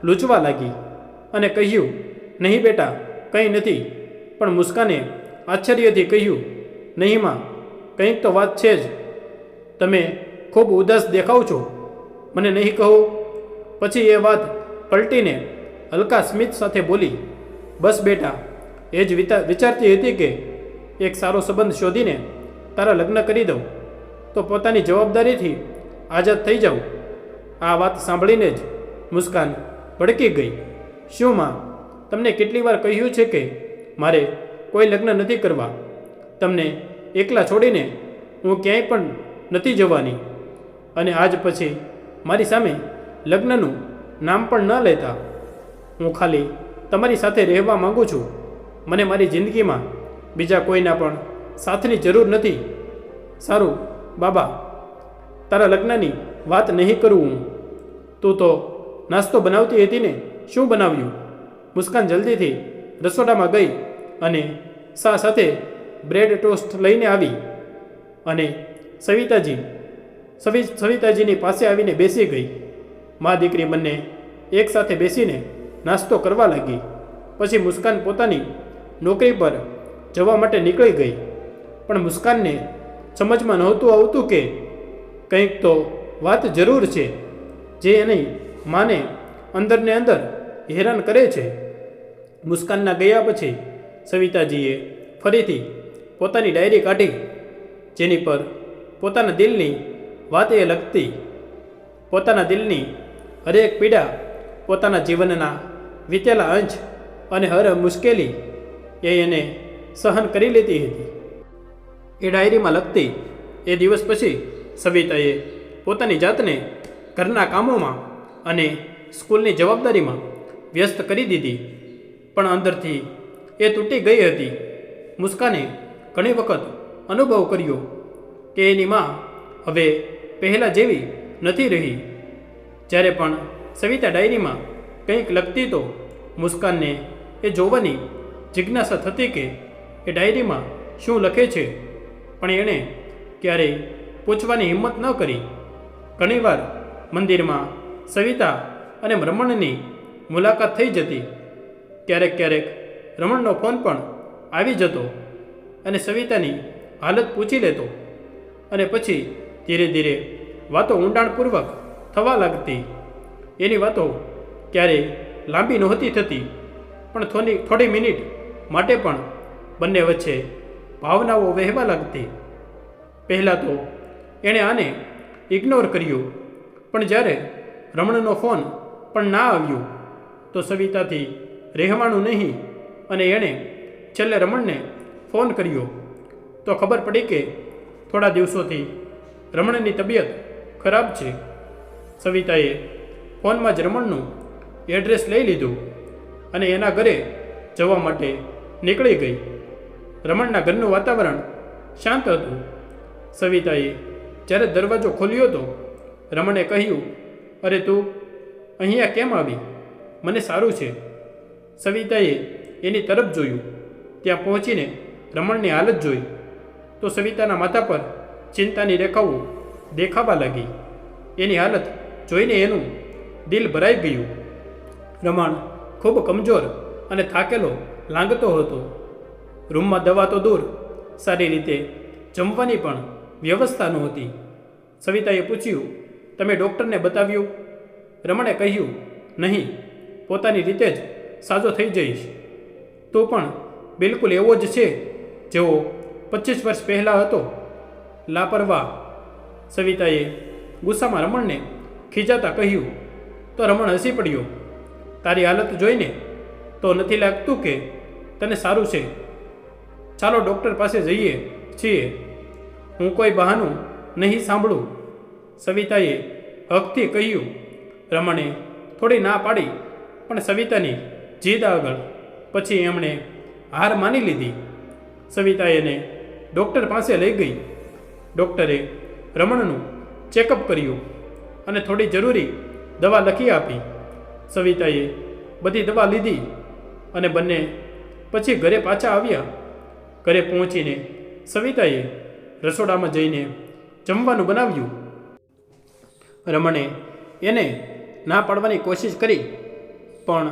લૂછવા લાગી અને કહ્યું, નહીં બેટા, કંઈ નથી. પણ મુસ્કાને આશ્ચર્યથી કહ્યું, નહીં માં, કંઈક તો વાત છે જ. તમે ખૂબ ઉદાસ દેખાવ છો, મને નહીં કહો? પછી એ વાત પલટીને હલકા સ્મિત સાથે બોલી, બસ બેટા, એ જ વિચારતી હતી કે એક સારો સંબંધ શોધીને તારા લગ્ન કરી દઉં તો પોતાની જવાબદારીથી આઝાદ થઈ જાઉં. આ વાત સાંભળીને જ મુસ્કાન ભડકી ગઈ. શું માં, તમને કેટલી વાર કહ્યું છે કે મારે કોઈ લગ્ન નથી કરવા? તમને એકલા છોડીને હું ક્યાંય પણ નથી જવાની. અને આજ પછી મારી સામે લગ્નનું નામ પણ ન લેતા. હું ખાલી તમારી સાથે રહેવા માગું છું. મને મારી જિંદગીમાં બીજા કોઈના પણ સાથની જરૂર નથી. સારું બાબા, તારા લગ્નની વાત નહીં કરું હું. તું તો નાસ્તો બનાવતી હતી ને, શું બનાવ્યું? મુસ્કાન જલ્દીથી રસોડામાં ગઈ અને શા સાથે બ્રેડ ટોસ્ટ લઈને આવી અને સવિતાજીની પાસે આવીને બેસી ગઈ. મા દીકરી બંને એકસાથે બેસીને નાસ્તો કરવા લાગી. પછી મુસ્કાન પોતાની નોકરી પર જવા માટે નીકળી ગઈ. પણ મુસ્કાનને સમજમાં નહોતું આવતું કે કંઈક તો વાત જરૂર છે જે એની માને અંદરને અંદર હેરાન કરે છે. મુસ્કાનના ગયા પછી સવિતાજીએ ફરીથી પોતાની ડાયરી કાઢી, જેની પર પોતાના દિલની વાત એ લખતી. પોતાના દિલની હરેક પીડા, પોતાના જીવનના વીતેલા અંશ અને હર મુશ્કેલી એને સહન કરી લેતી હતી. એ ડાયરીમાં લખતી. એ દિવસ પછી સવિતાએ પોતાની જાતને ઘરના કામોમાં અને સ્કૂલની જવાબદારીમાં વ્યસ્ત કરી દીધી, પણ અંદરથી એ તૂટી ગઈ હતી. મુસ્કાને ઘણી વખત અનુભવ કર્યો કે એની માં હવે પહેલાં જેવી નથી રહી. જ્યારે પણ સવિતા ડાયરીમાં કંઈક લખતી તો મુસ્કાનને એ જોવાની જિજ્ઞાસા થતી કે એ ડાયરીમાં શું લખે છે, પણ એણે ક્યારેય પૂછવાની હિંમત ન કરી. ઘણીવાર મંદિરમાં સવિતા અને રમણની મુલાકાત થઈ જતી. ક્યારેક ક્યારેક રમણનો ફોન પણ આવી જતો અને સવિતાની હાલત પૂછી લેતો, અને પછી ધીરે ધીરે વાતો ઊંડાણપૂર્વક થવા લાગતી. એની વાતો ક્યારેય લાંબી નહોતી થતી, પણ થોડી મિનિટ માટે પણ બંને વચ્ચે ભાવનાઓ વહેવા લાગતી. પહેલાં તો એણે આને ઇગ્નોર કર્યું, પણ જ્યારે રમણનો ફોન પણ ના આવ્યો તો સવિતાથી રહેવાનું નહીં, અને એણે છેલ્લે રમણને ફોન કર્યો તો ખબર પડી કે થોડા દિવસોથી રમણની તબિયત ખરાબ છે. સવિતાએ ફોનમાં જ રમણનું એડ્રેસ લઈ લીધું અને એના ઘરે જવા માટે નીકળી ગઈ. રમણના ઘરનું વાતાવરણ શાંત હતું. સવિતાએ જ્યારે દરવાજો ખોલ્યો તો રમણે કહ્યું, અરે તું અહીંયા કેમ આવી? મને સારું છે. સવિતાએ એની તરફ જોયું. ત્યાં પહોંચીને રમણની હાલત જોઈ તો સવિતાના માથા પર ચિંતાની રેખાઓ દેખાવા લાગી. એની હાલત જોઈને એનું દિલ ભરાઈ ગયું. રમણ ખૂબ કમજોર અને થાકેલો લાગતો હતો. રૂમમાં દવા તો દૂર, સારી રીતે જમવાની પણ વ્યવસ્થા નહોતી. સવિતાએ પૂછ્યું, તમે ડૉક્ટરને બતાવ્યું? રમણે કહ્યું, નહીં, પોતાની રીતે જ સાજો થઈ જઈશ. તું પણ બિલકુલ એવો જ છે જેવો 25 વર્ષ પહેલાં હતો, લાપરવાહ. સવિતાએ ગુસ્સામાં રમણને ખીજાતા કહ્યું તો રમણ હસી પડ્યો. તારી હાલત જોઈને તો નથી લાગતું કે તને સારું છે. ચાલો ડૉક્ટર પાસે જઈએ છીએ. હું કોઈ બહાનું નહીં સાંભળું, સવિતાએ હકથી કહ્યું. રમણે થોડી ના પાડી, પણ સવિતાની જીદ આગળ પછી એમણે હાર માની લીધી. સવિતા એને ડૉક્ટર પાસે લઈ ગઈ. ડૉક્ટરે રમણનું ચેકઅપ કર્યું અને થોડી જરૂરી દવા લખી આપી. સવિતાએ બધી દવા લીધી અને બંને પછી ઘરે પાછા આવ્યા. ઘરે પહોંચીને સવિતાએ રસોડામાં જઈને જમવાનું બનાવ્યું. રમણે એને ના પાડવાની કોશિશ કરી, પણ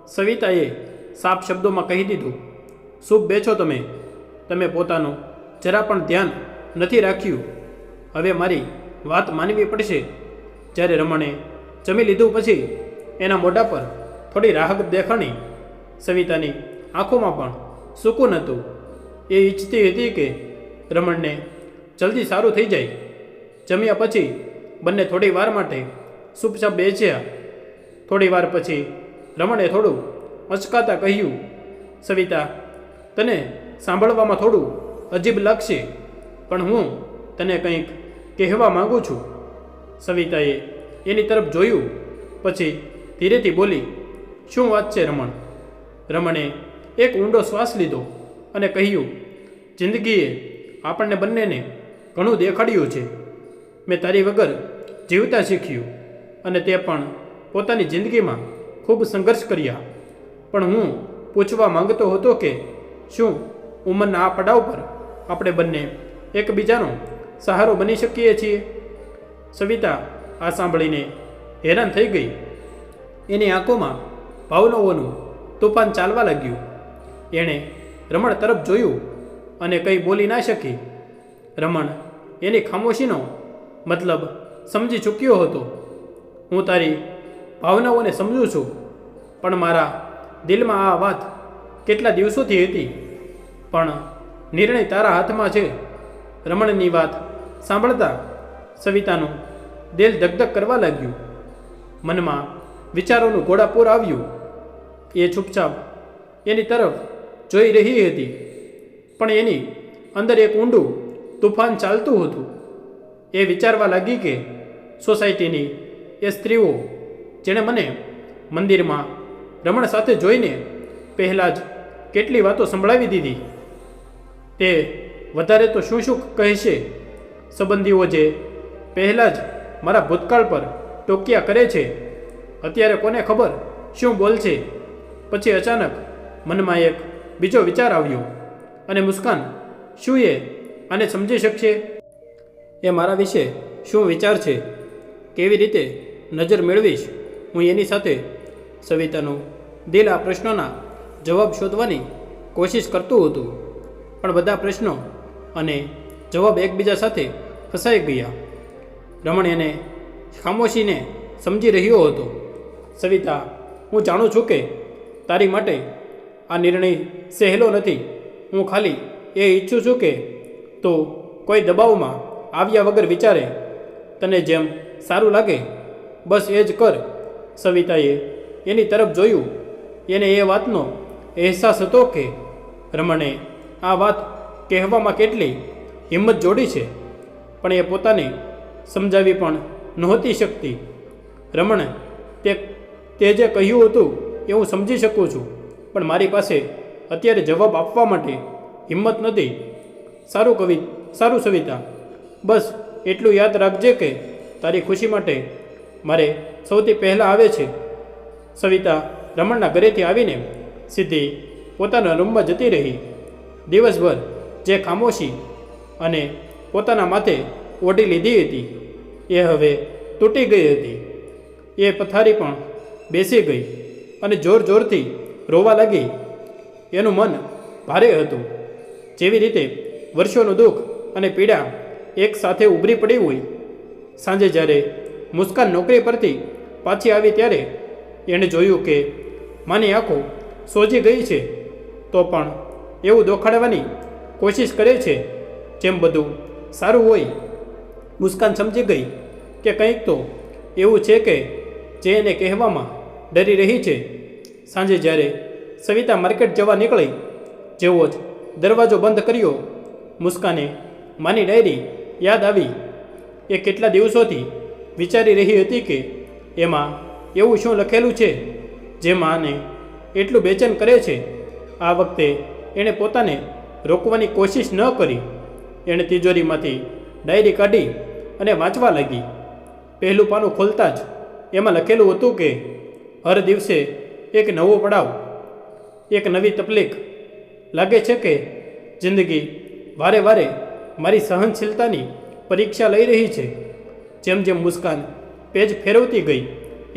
સવિતાએ સાફ શબ્દોમાં કહી દીધું, શુભ બેઠો તમે પોતાનું જરા પણ ધ્યાન નથી રાખ્યું. હવે મારી વાત માનવી પડશે. જ્યારે રમણે જમી લીધું પછી એના મોઢા પર થોડી રાહત દેખાણી. સવિતાની આંખોમાં પણ સુકૂન હતું. એ ઈચ્છતી હતી કે રમણને જલ્દી સારું થઈ જાય. જમ્યા પછી બંને થોડી વાર માટે ચૂપચાપ બેસ્યા. થોડી વાર પછી રમણે થોડું અચકાતા કહ્યું, સવિતા, તને સાંભળવામાં થોડું અજીબ લાગશે, પણ હું તને કંઈક કહેવા માગું છું. સવિતાએ એની તરફ જોયું, પછી ધીરેથી બોલી, શું વાત છે રમણ? રમણે એક ઊંડો શ્વાસ લીધો અને કહ્યું, જિંદગીએ આપણને બંનેને ઘણું દેખાડ્યું છે. મેં તારી વગર જીવતા શીખ્યું, અને તે પણ પોતાની જિંદગીમાં ખૂબ સંઘર્ષ કર્યા. પણ હું પૂછવા માંગતો હતો કે શું ઉંમરના આ પડાવ પર આપણે બંને એકબીજાનો સહારો બની શકીએ છીએ? સવિતા આ સાંભળીને હેરાન થઈ ગઈ. એની આંખોમાં ભાવનાઓનું તોફાન ચાલવા લાગ્યું. એણે રમણ તરફ જોયું અને કંઈ બોલી ના શકી. રમણ એની ખામોશીનો મતલબ સમજી ચૂક્યો હતો. હું તારી ભાવનાઓને સમજું છું, પણ મારા દિલમાં આ વાત કેટલા દિવસોથી હતી, પણ નિર્ણય તારા હાથમાં છે. રમણની વાત સાંભળતા સવિતાનું દિલ ધકધક કરવા લાગ્યું. મનમાં વિચારોનું ઘોડાપૂર આવ્યું. એ ચૂપચાપ એની તરફ જોઈ રહી હતી, પણ એની અંદર એક ઊંડું તુફાન ચાલતું હતું. એ વિચારવા લાગી કે સોસાયટીની એ સ્ત્રીઓ જેણે મને મંદિરમાં રમણ સાથે જોઈને પહેલાં જ કેટલી વાતો સંભળાવી દીધી, તે વધારે તો શું શું કહેશે. સંબંધીઓ જે પહેલાં જ મારા ભૂતકાળ પર ટોકિયા કરે છે, અત્યારે કોને ખબર શું બોલશે. પછી અચાનક મનમાં એક બીજો વિચાર આવ્યો, અને મુસ્કાન શું એ આને સમજી શકશે? એ મારા વિશે શું વિચાર છે? કેવી રીતે નજર મેળવીશ હું એની સાથે? સવિતાનું દિલ આ પ્રશ્નોના જવાબ શોધવાની કોશિશ કરતું હતું, પણ બધા પ્રશ્નો અને જવાબ એકબીજા સાથે ફસાઈ ગયા. રમણ એને ખામોશીને સમજી રહ્યો હતો. સવિતા, હું જાણું છું કે તારી માટે આ નિર્ણય સહેલો નથી. હું ખાલી એ ઈચ્છું છું કે તું કોઈ દબાવમાં આવ્યા વગર વિચારે. તને જેમ સારું લાગે બસ એ જ કર. સવિતાએ એની તરફ જોયું. એને એ વાતનો અહેસાસ હતો કે રમણે આ વાત કહેવામાં કેટલી હિંમત જોડી છે, પણ એ પોતાને સમજાવી પણ નહોતી શકતી. રમણ, તે જે કહ્યું હતું એ હું સમજી શકું છું, પણ મારી પાસે અત્યારે જવાબ આપવા માટે હિંમત નથી. સારું સવિતા, બસ એટલું યાદ રાખજે કે તારી ખુશી માટે મારે સૌથી પહેલાં આવે છે. સવિતા રમણના ઘરેથી આવીને સીધી પોતાના રૂમમાં જતી રહી. દિવસભર જે ખામોશી અને પોતાના માથે ઓઢી લીધી હતી એ હવે તૂટી ગઈ હતી. એ પથારી પણ બેસી ગઈ અને જોર જોરથી રોવા લાગી. એનું મન ભારે હતું, જેવી રીતે વર્ષોનું દુઃખ અને પીડા એક સાથે ઉભરી પડી હોય. સાંજે જ્યારે મુસ્કાન નોકરી પરથી પાછી આવી ત્યારે એણે જોયું કે માની આંખો સોજી ગઈ છે, તો પણ એવું દેખાડવાની કોશિશ કરે છે જેમ બધું સારું હોય. મુસ્કાન સમજી ગઈ કે કંઈક તો એવું છે કે જે એને કહેવામાં ડરી રહી છે. સાંજે જ્યારે સવિતા માર્કેટ જવા નીકળી, જેવો જ દરવાજો બંધ કર્યો, મુસ્કાને માની ડાયરી યાદ આવી. એ કેટલા દિવસોથી વિચારી રહી હતી કે એમાં એવું શું લખેલું છે જે માને એટલું બેચેન કરે છે. આ વખતે એણે પોતાને રોકવાની કોશિશ ન કરી. એણે તિજોરીમાંથી ડાયરી કાઢી અને વાંચવા લાગી. પહેલું પાનું ખોલતા જ એમાં લખેલું હતું કે હર દિવસે એક નવો પડાવ, એક નવી તકલીફ. લાગે છે કે જિંદગી વારે વારે મારી સહનશીલતાની પરીક્ષા લઈ રહી છે. જેમ જેમ મુસ્કાન પેજ ફેરવતી ગઈ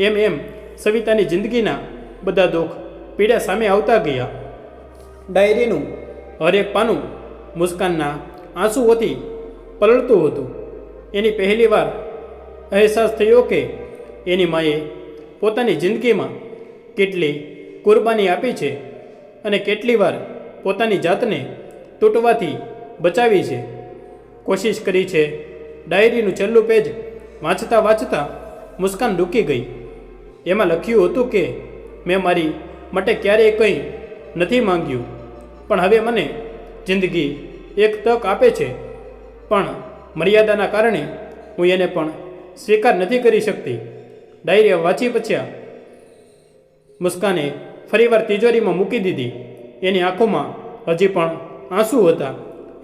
એમ એમ સવિતાની જિંદગીના બધા દુઃખ પીડા સામે આવતા ગયા. ડાયરીનું હરેક પાનું મુસ્કાનના આંસુઓથી પલળતું હતું. એની પહેલીવાર અહેસાસ થયો કે એની માએ પોતાની જિંદગીમાં કેટલી કુરબાની આપી છે અને કેટલી વાર પોતાની જાતને તૂટવાથી બચાવી છે. કોશિશ કરી છે. ડાયરીનું છેલ્લું પેજ વાંચતા વાંચતા મુસ્કાન ડૂકી ગઈ. એમાં લખ્યું હતું કે મેં મારી માટે ક્યારેય કંઈ નથી માંગ્યું, પણ હવે મને જિંદગી એક તક આપે છે, પણ મર્યાદાના કારણે હું એને પણ સ્વીકાર નથી કરી શકતી. ડાયરી વાંચી પછ્યા મુસ્કાને ફરીવાર તિજોરીમાં મૂકી દીધી. એની આંખોમાં હજી પણ આંસુ હતા.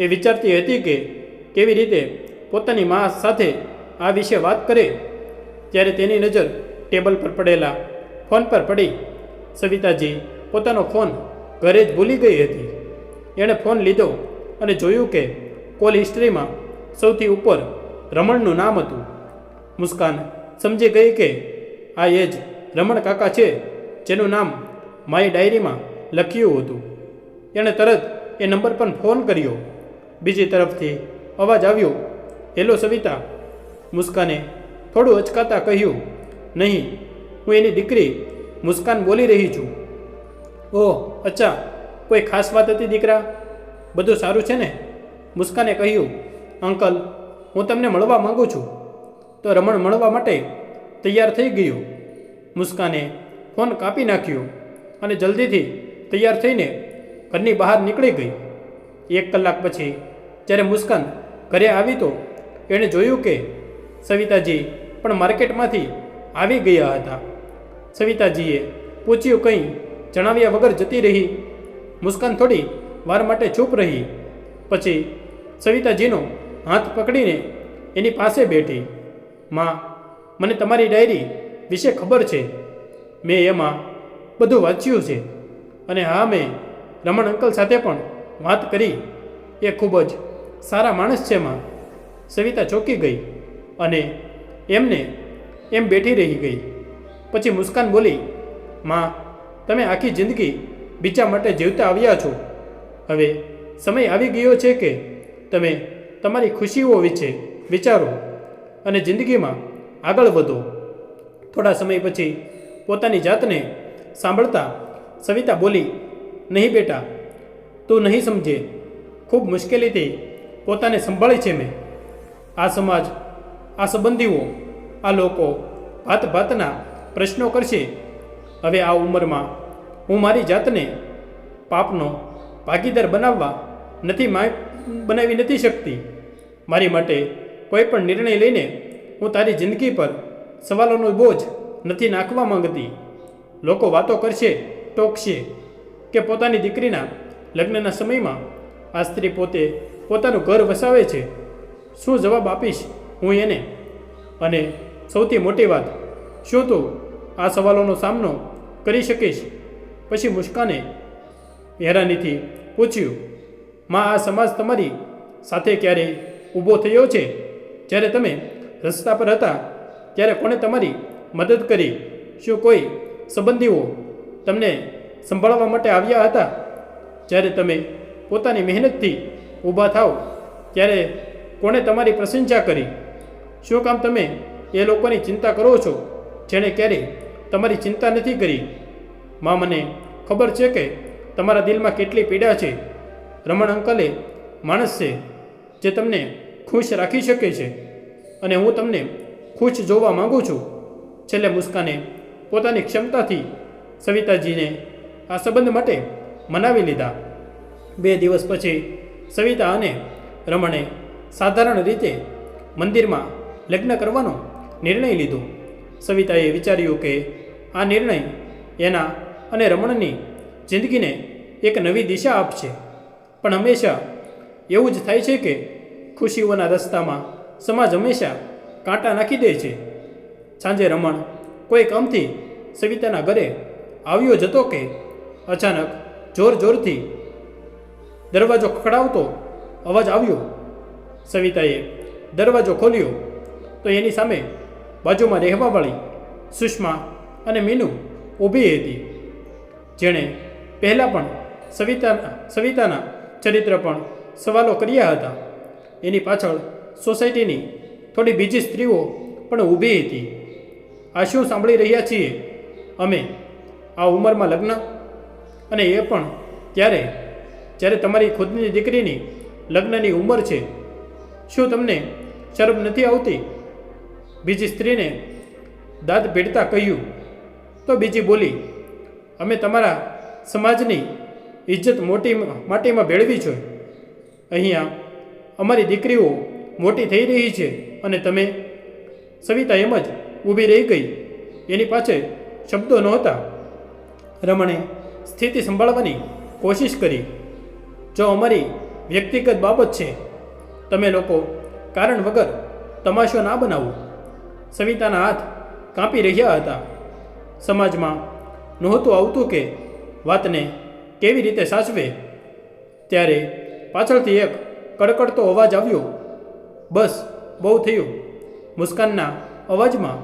એ વિચારતી હતી કે કેવી રીતે પોતાની મા સાથે આ વિશે વાત કરે. ત્યારે તેની નજર ટેબલ પર પડેલા ફોન પર પડી. સવિતાજી પોતાનો ફોન ઘરે જ ભૂલી ગઈ હતી. એણે ફોન લીધો અને જોયું કે કોલ હિસ્ટ્રીમાં સૌથી ઉપર રમણનું નામ હતું. મુસ્કાન સમજી ગઈ કે આ એ જ રમણ કાકા છે જેનું નામ મારી ડાયરીમાં લખ્યું હતું. એણે તરત એ નંબર પર ફોન કર્યો. બીજી તરફથી અવાજ આવ્યો, હેલો સવિતા. મુસ્કાને થોડું અચકાતા કહ્યું, નહીં, હું એની દીકરી મુસ્કાન બોલી રહી છું. ઓહ અચ્છા, કોઈ ખાસ વાત હતી દીકરા? બધું સારું છે ને? મુસ્કાને કહ્યું, અંકલ, હું તમને મળવા માગું છું. તો રમણ મળવા માટે તૈયાર થઈ ગયું. મુસ્કાને ફોન કાપી નાખ્યો અને જલ્દીથી તૈયાર થઈને ઘરની બહાર નીકળી ગઈ. 1 કલાક પછી જ્યારે મુસ્કાન ઘરે આવી તો એણે જોયું કે સવિતાજી પણ માર્કેટમાંથી આવી ગયા હતા. સવિતાજીએ પૂછ્યું, કંઈ જણાવ્યા વગર જતી રહી? મુસ્કાન થોડી વાર માટે ચૂપ રહી. પછી સવિતાજીનો હાથ પકડીને એની પાસે બેઠી. માં, મને તમારી ડાયરી વિશે ખબર છે. મેં એમાં બધું વાંચ્યું છે. અને હા, મેં રમણ અંકલ સાથે પણ વાત કરી. એ ખૂબ જ સારા માણસ છે માં. સવિતા ચોંકી ગઈ અને એમને એમ બેઠી રહી ગઈ. પછી મુસ્કાન બોલી, માં, તમે આખી જિંદગી બીજા માટે જીવતા આવ્યા છો. હવે સમય આવી ગયો છે કે તમે તમારી ખુશીઓ વિશે વિચારો અને જિંદગીમાં આગળ વધો. થોડા સમય પછી પોતાની જાતને સાંભળતા સવિતા બોલી, નહીં બેટા, તું નહીં સમજે. ખૂબ મુશ્કેલીથી પોતાને સંભાળી છે મેં. આ સમાજ, આ સંબંધીઓ, આ લોકો ભાત ભાતના પ્રશ્નો કરશે. હવે આ ઉંમરમાં હું મારી જાતને પાપનો ભાગીદાર બનાવી નથી શકતી. મારી માટે કોઈ પણ નિર્ણય લઈને હું તારી જિંદગી પર સવાલોનો બોજ નથી નાખવા માંગતી. લોકો વાતો કરશે, ટોકશે કે પોતાની દીકરીના લગ્નના સમયમાં આ સ્ત્રી પોતે પોતાનું ઘર વસાવે છે. શું જવાબ આપીશ હું એને? અને સૌથી મોટી વાત, શું તું આ સવાલોનો સામનો કરી શકીશ? પછી મુસ્કાને હેરાનીથી પૂછ્યું, માં, આ સમાજ તમારી સાથે ક્યારે ઊભો થયો છે? જ્યારે તમે રસ્તા પર હતા ત્યારે કોણે તમારી મદદ કરી? શું કોઈ સંબંધીઓ તમને સંભાળવા માટે આવ્યા હતા? જ્યારે તમે પોતાની મહેનતથી ઊભા થાવ ત્યારે કોણે તમારી પ્રશંસા કરી? શું કામ તમે એ લોકોની ચિંતા કરો છો જેણે ક્યારેય તમારી ચિંતા નથી કરી? માં, મને ખબર છે કે તમારા દિલમાં કેટલી પીડા છે. રમણ અંકલે માણસ છે જે તમને ખુશ રાખી શકે છે અને હું તમને ખુશ જોવા માગું છું. છેલ્લે મુસ્કાને પોતાની ક્ષમતાથી સવિતાજીને આ સંબંધ માટે મનાવી લીધા. 2 દિવસ પછી સવિતા અને રમણે સાધારણ રીતે મંદિરમાં લગ્ન કરવાનો નિર્ણય લીધો. સવિતાએ વિચાર્યું કે આ નિર્ણય એના અને રમણની જિંદગીને એક નવી દિશા આપશે. પણ હંમેશા એવું જ થાય છે કે ખુશીઓના રસ્તામાં સમાજ હંમેશા કાંટા નાખી દે છે. સાંજે રમણ કોઈ કામથી સવિતાના ઘરે આવ્યો જતો કે અચાનક જોર જોરથી દરવાજો ખખડાવતો અવાજ આવ્યો. સવિતાએ દરવાજો ખોલ્યો તો એની સામે બાજુમાં રહેવાવાળી સુષ્મા અને મીનુ ઊભી હતી, જેણે પહેલાં પણ સવિતાના ચરિત્ર પણ સવાલો કર્યા હતા. એની પાછળ સોસાયટીની થોડી બીજી સ્ત્રીઓ પણ ઊભી હતી. આ શું સાંભળી રહ્યા છીએ અમે? આ ઉંમરમાં લગ્ન, અને એ પણ જ્યારે તમારી ખુદની દીકરીની લગ્નની ઉંમર છે. શું તમને શરમ નથી આવતી? બીજી સ્ત્રીને દાદ ભેટતા કહ્યું. તો બીજી બોલી, અમે તમારા સમાજની ઇજ્જત માટીમાં ભેળવી છે. અહીંયા અમારી દીકરીઓ મોટી થઈ રહી છે અને તમે? સવિતા એમ જ ઊભી રહી ગઈ. એની પાસે શબ્દો નહોતા. રમણે સ્થિતિ સંભાળવાની કોશિશ કરી. જો અમારી વ્યક્તિગત બાબત છે, તમે લોકો કારણ વગર તમાશો ના બનાવો. સવિતાના હાથ કાંપી રહ્યા હતા. સમાજમાં નહોતું આવતું કે વાતને કેવી રીતે સાચવે. ત્યારે પાછળથી એક કડકડતો અવાજ આવ્યો. બસ, બહુ થયું. મુસ્કાનના અવાજમાં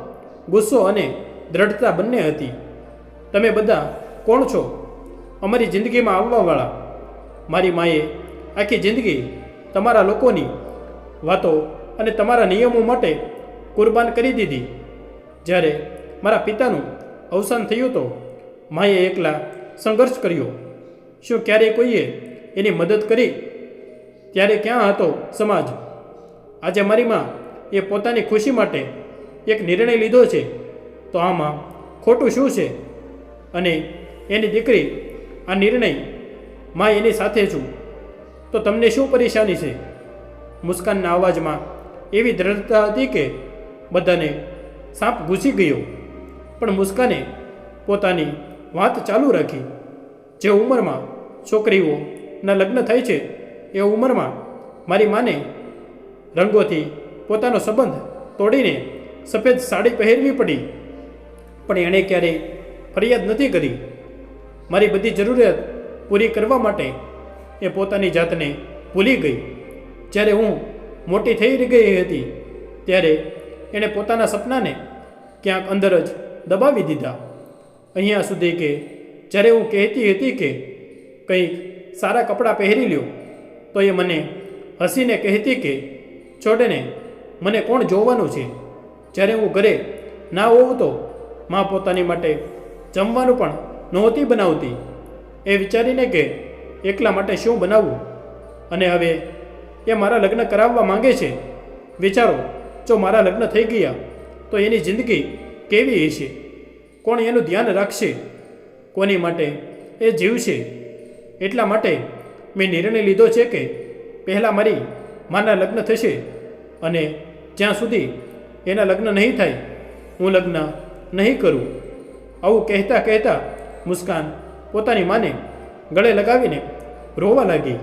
ગુસ્સો અને દ્રઢતા બંને હતી. તમે બધા કોણ છો? અમારી જિંદગીમાં આવવાવાળા. મારી માએ આખી જિંદગી તમારા લોકોની વાતો અને તમારા નિયમો માટે કુરબાન કરી દીધી. જ્યારે મારા પિતાનું અવસાન થયું તો માએ એકલા સંઘર્ષ કર્યો. શું ક્યારેય કોઈએ એની મદદ કરી? ત્યારે ક્યાં હતો સમાજ? આજે મારી માં એ પોતાની ખુશી માટે એક નિર્ણય લીધો છે, તો આમાં ખોટું શું છે? અને એની દીકરી આ નિર્ણય માં એની સાથે છું, તો તમને શું પરેશાની છે? મુસ્કાનના અવાજમાં એવી દ્રઢતા હતી કે બધાને સાપ ઘૂસી ગયો. પણ મુસ્કાને પોતાની વાત ચાલુ રાખી. જે ઉંમરમાં છોકરીઓના લગ્ન થાય છે એ ઉંમરમાં મારી માને રંગોથી પોતાનો સંબંધ તોડીને સફેદ સાડી પહેરવી પડી, પણ એણે ક્યારેય ફરિયાદ નથી કરી. મારી બધી જરૂરિયાત પૂરી કરવા માટે એ પોતાની જાતને ભૂલી ગઈ. જ્યારે હું મોટી થઈ ગઈ હતી ત્યારે એણે પોતાના સપનાને ક્યાંક અંદર જ દબાવી દીધા. અહીંયા સુધી કે જ્યારે હું કહેતી હતી કે કંઈક સારા કપડાં પહેરી લ્યો તો એ મને હસીને કહેતી કે છોડને, મને કોણ જોવાનું છે. જ્યારે હું ઘરે ના હોઉં તો મા પોતાની માટે જમવાનું પણ નહોતી બનાવતી. એ વિચારીને કે એકલા માટે શું બનાવવું, અને હવે એ મારા લગ્ન કરાવવા માંગે છે. વિચારો, જો મારા લગ્ન થઈ ગયા તો એની જિંદગી કેવી હશે? કોણ એનું ધ્યાન રાખશે? કોની માટે એ જીવશે? એટલા માટે મેં નિર્ણય લીધો છે કે પહેલાં મારી માના લગ્ન થશે, અને જ્યાં સુધી એના લગ્ન નહીં થાય હું લગ્ન નહીં કરું. આવું કહેતા કહેતા મુસ્કાન પોતાની માને ગળે લગાવીને રોવા લાગી.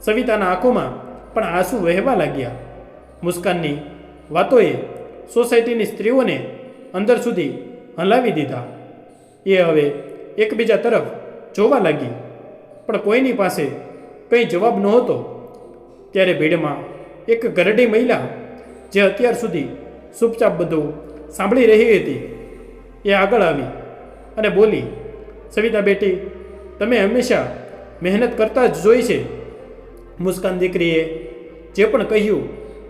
સવિતાના આંખોમાં પણ આંસુ વહેવા લાગ્યા. મુસ્કાનની વાતોએ સોસાયટીની સ્ત્રીઓને અંદર સુધી હલાવી દીધા. એ હવે એકબીજા તરફ જોવા લાગી, પણ કોઈની પાસે કંઈ જવાબ નહોતો. ત્યારે ભીડમાં એક ઘરડી મહિલા, જે અત્યાર સુધી ચૂપચાપ બધું સાંભળી રહી હતી, એ આગળ આવી અને બોલી, સવિતા બેટી, તમે હંમેશા મહેનત કરતા જ જોઈ છે. મુસ્કાન દીકરીએ જે પણ કહ્યું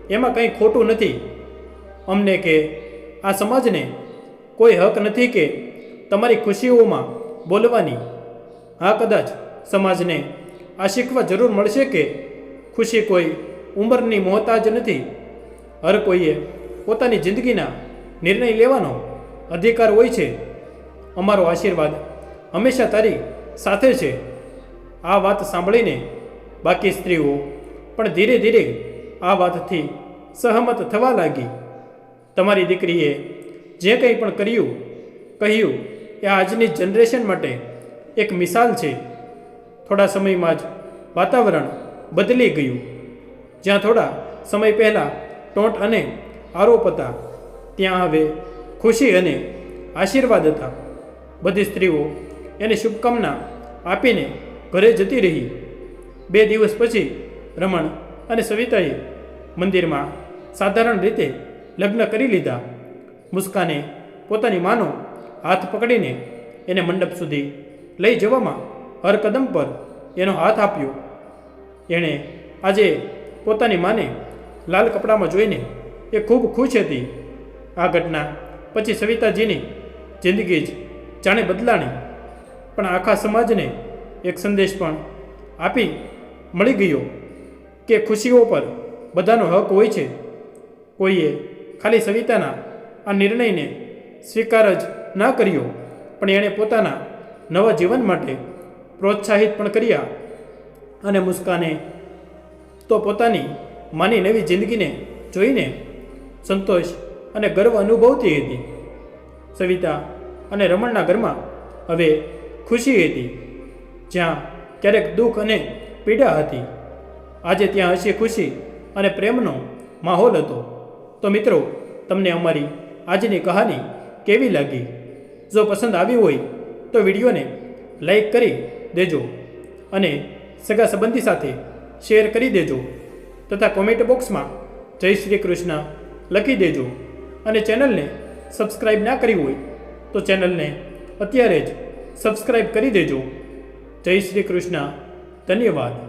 એમાં કંઈ ખોટું નથી. અમને કે આ સમાજને કોઈ હક નથી કે તમારી ખુશીઓમાં બોલવાની. હા, કદાચ સમાજને આ શીખવા જરૂર મળશે કે ખુશી કોઈ ઉંમરની મોહતાજ નથી. હર કોઈએ પોતાની જિંદગીના નિર્ણય લેવાનો અધિકાર હોય છે. અમારો આશીર્વાદ હંમેશા તારી સાથે છે. આ વાત સાંભળીને બાકી સ્ત્રીઓ પણ ધીરે ધીરે આ વાતથી સહમત થવા લાગી. તમારી દીકરીએ જે કંઈ પણ કહ્યું એ આજની જનરેશન માટે એક મિસાલ છે. થોડા સમયમાં જ વાતાવરણ બદલી ગયું. જ્યાં થોડા સમય પહેલાં ટોન્ટ અને આરોપ હતા, ત્યાં હવે ખુશી અને આશીર્વાદ હતા. બધી સ્ત્રીઓ એને શુભકામના આપીને ઘરે જતી રહી. 2 દિવસ પછી રમણ અને સવિતાએ મંદિરમાં સાધારણ રીતે લગ્ન કરી લીધા. મુસ્કાને પોતાની માનો હાથ પકડીને એને મંડપ સુધી લઈ જવામાં હર કદમ પર એનો હાથ આપ્યો. એણે આજે પોતાની માને લાલ કપડામાં જોઈને એ ખૂબ ખુશ હતી. આ ઘટના પછી સવિતાજીની જિંદગી જ જાણે બદલાણી. પણ આખા સમાજને એક સંદેશ પણ આપી મળી ગયો કે ખુશીઓ પર બધાનો હક હોય છે. કોઈએ ખાલી સવિતાના આ નિર્ણયને સ્વીકાર જ ના કર્યો, પણ એણે પોતાના નવા જીવન માટે પ્રોત્સાહિત પણ કર્યા. અને મુસ્કાને તો પોતાની માની નવી જિંદગીને જોઈને સંતોષ અને ગર્વ અનુભવતી હતી. સવિતા અને રમણના ઘરમાં હવે ખુશી હતી. જ્યાં ક્યારેક દુઃખ અને પીડા હતી, આજે ત્યાં હસી ખુશી અને પ્રેમનો માહોલ હતો. તો મિત્રો, તમને અમારી આજની કહાની કેવી લાગી? જો પસંદ આવી હોય તો વિડીયોને લાઈક કરી દેજો અને સગા સંબંધી સાથે શેર કરી દેજો, તથા કોમેન્ટ બોક્સમાં જય શ્રી કૃષ્ણ લખી દેજો. અને ચેનલને સબસ્ક્રાઈબ ના કરી હોય તો ચેનલને અત્યારે જ સબસ્ક્રાઈબ કરી દેજો. જય શ્રી કૃષ્ણ. ધન્યવાદ.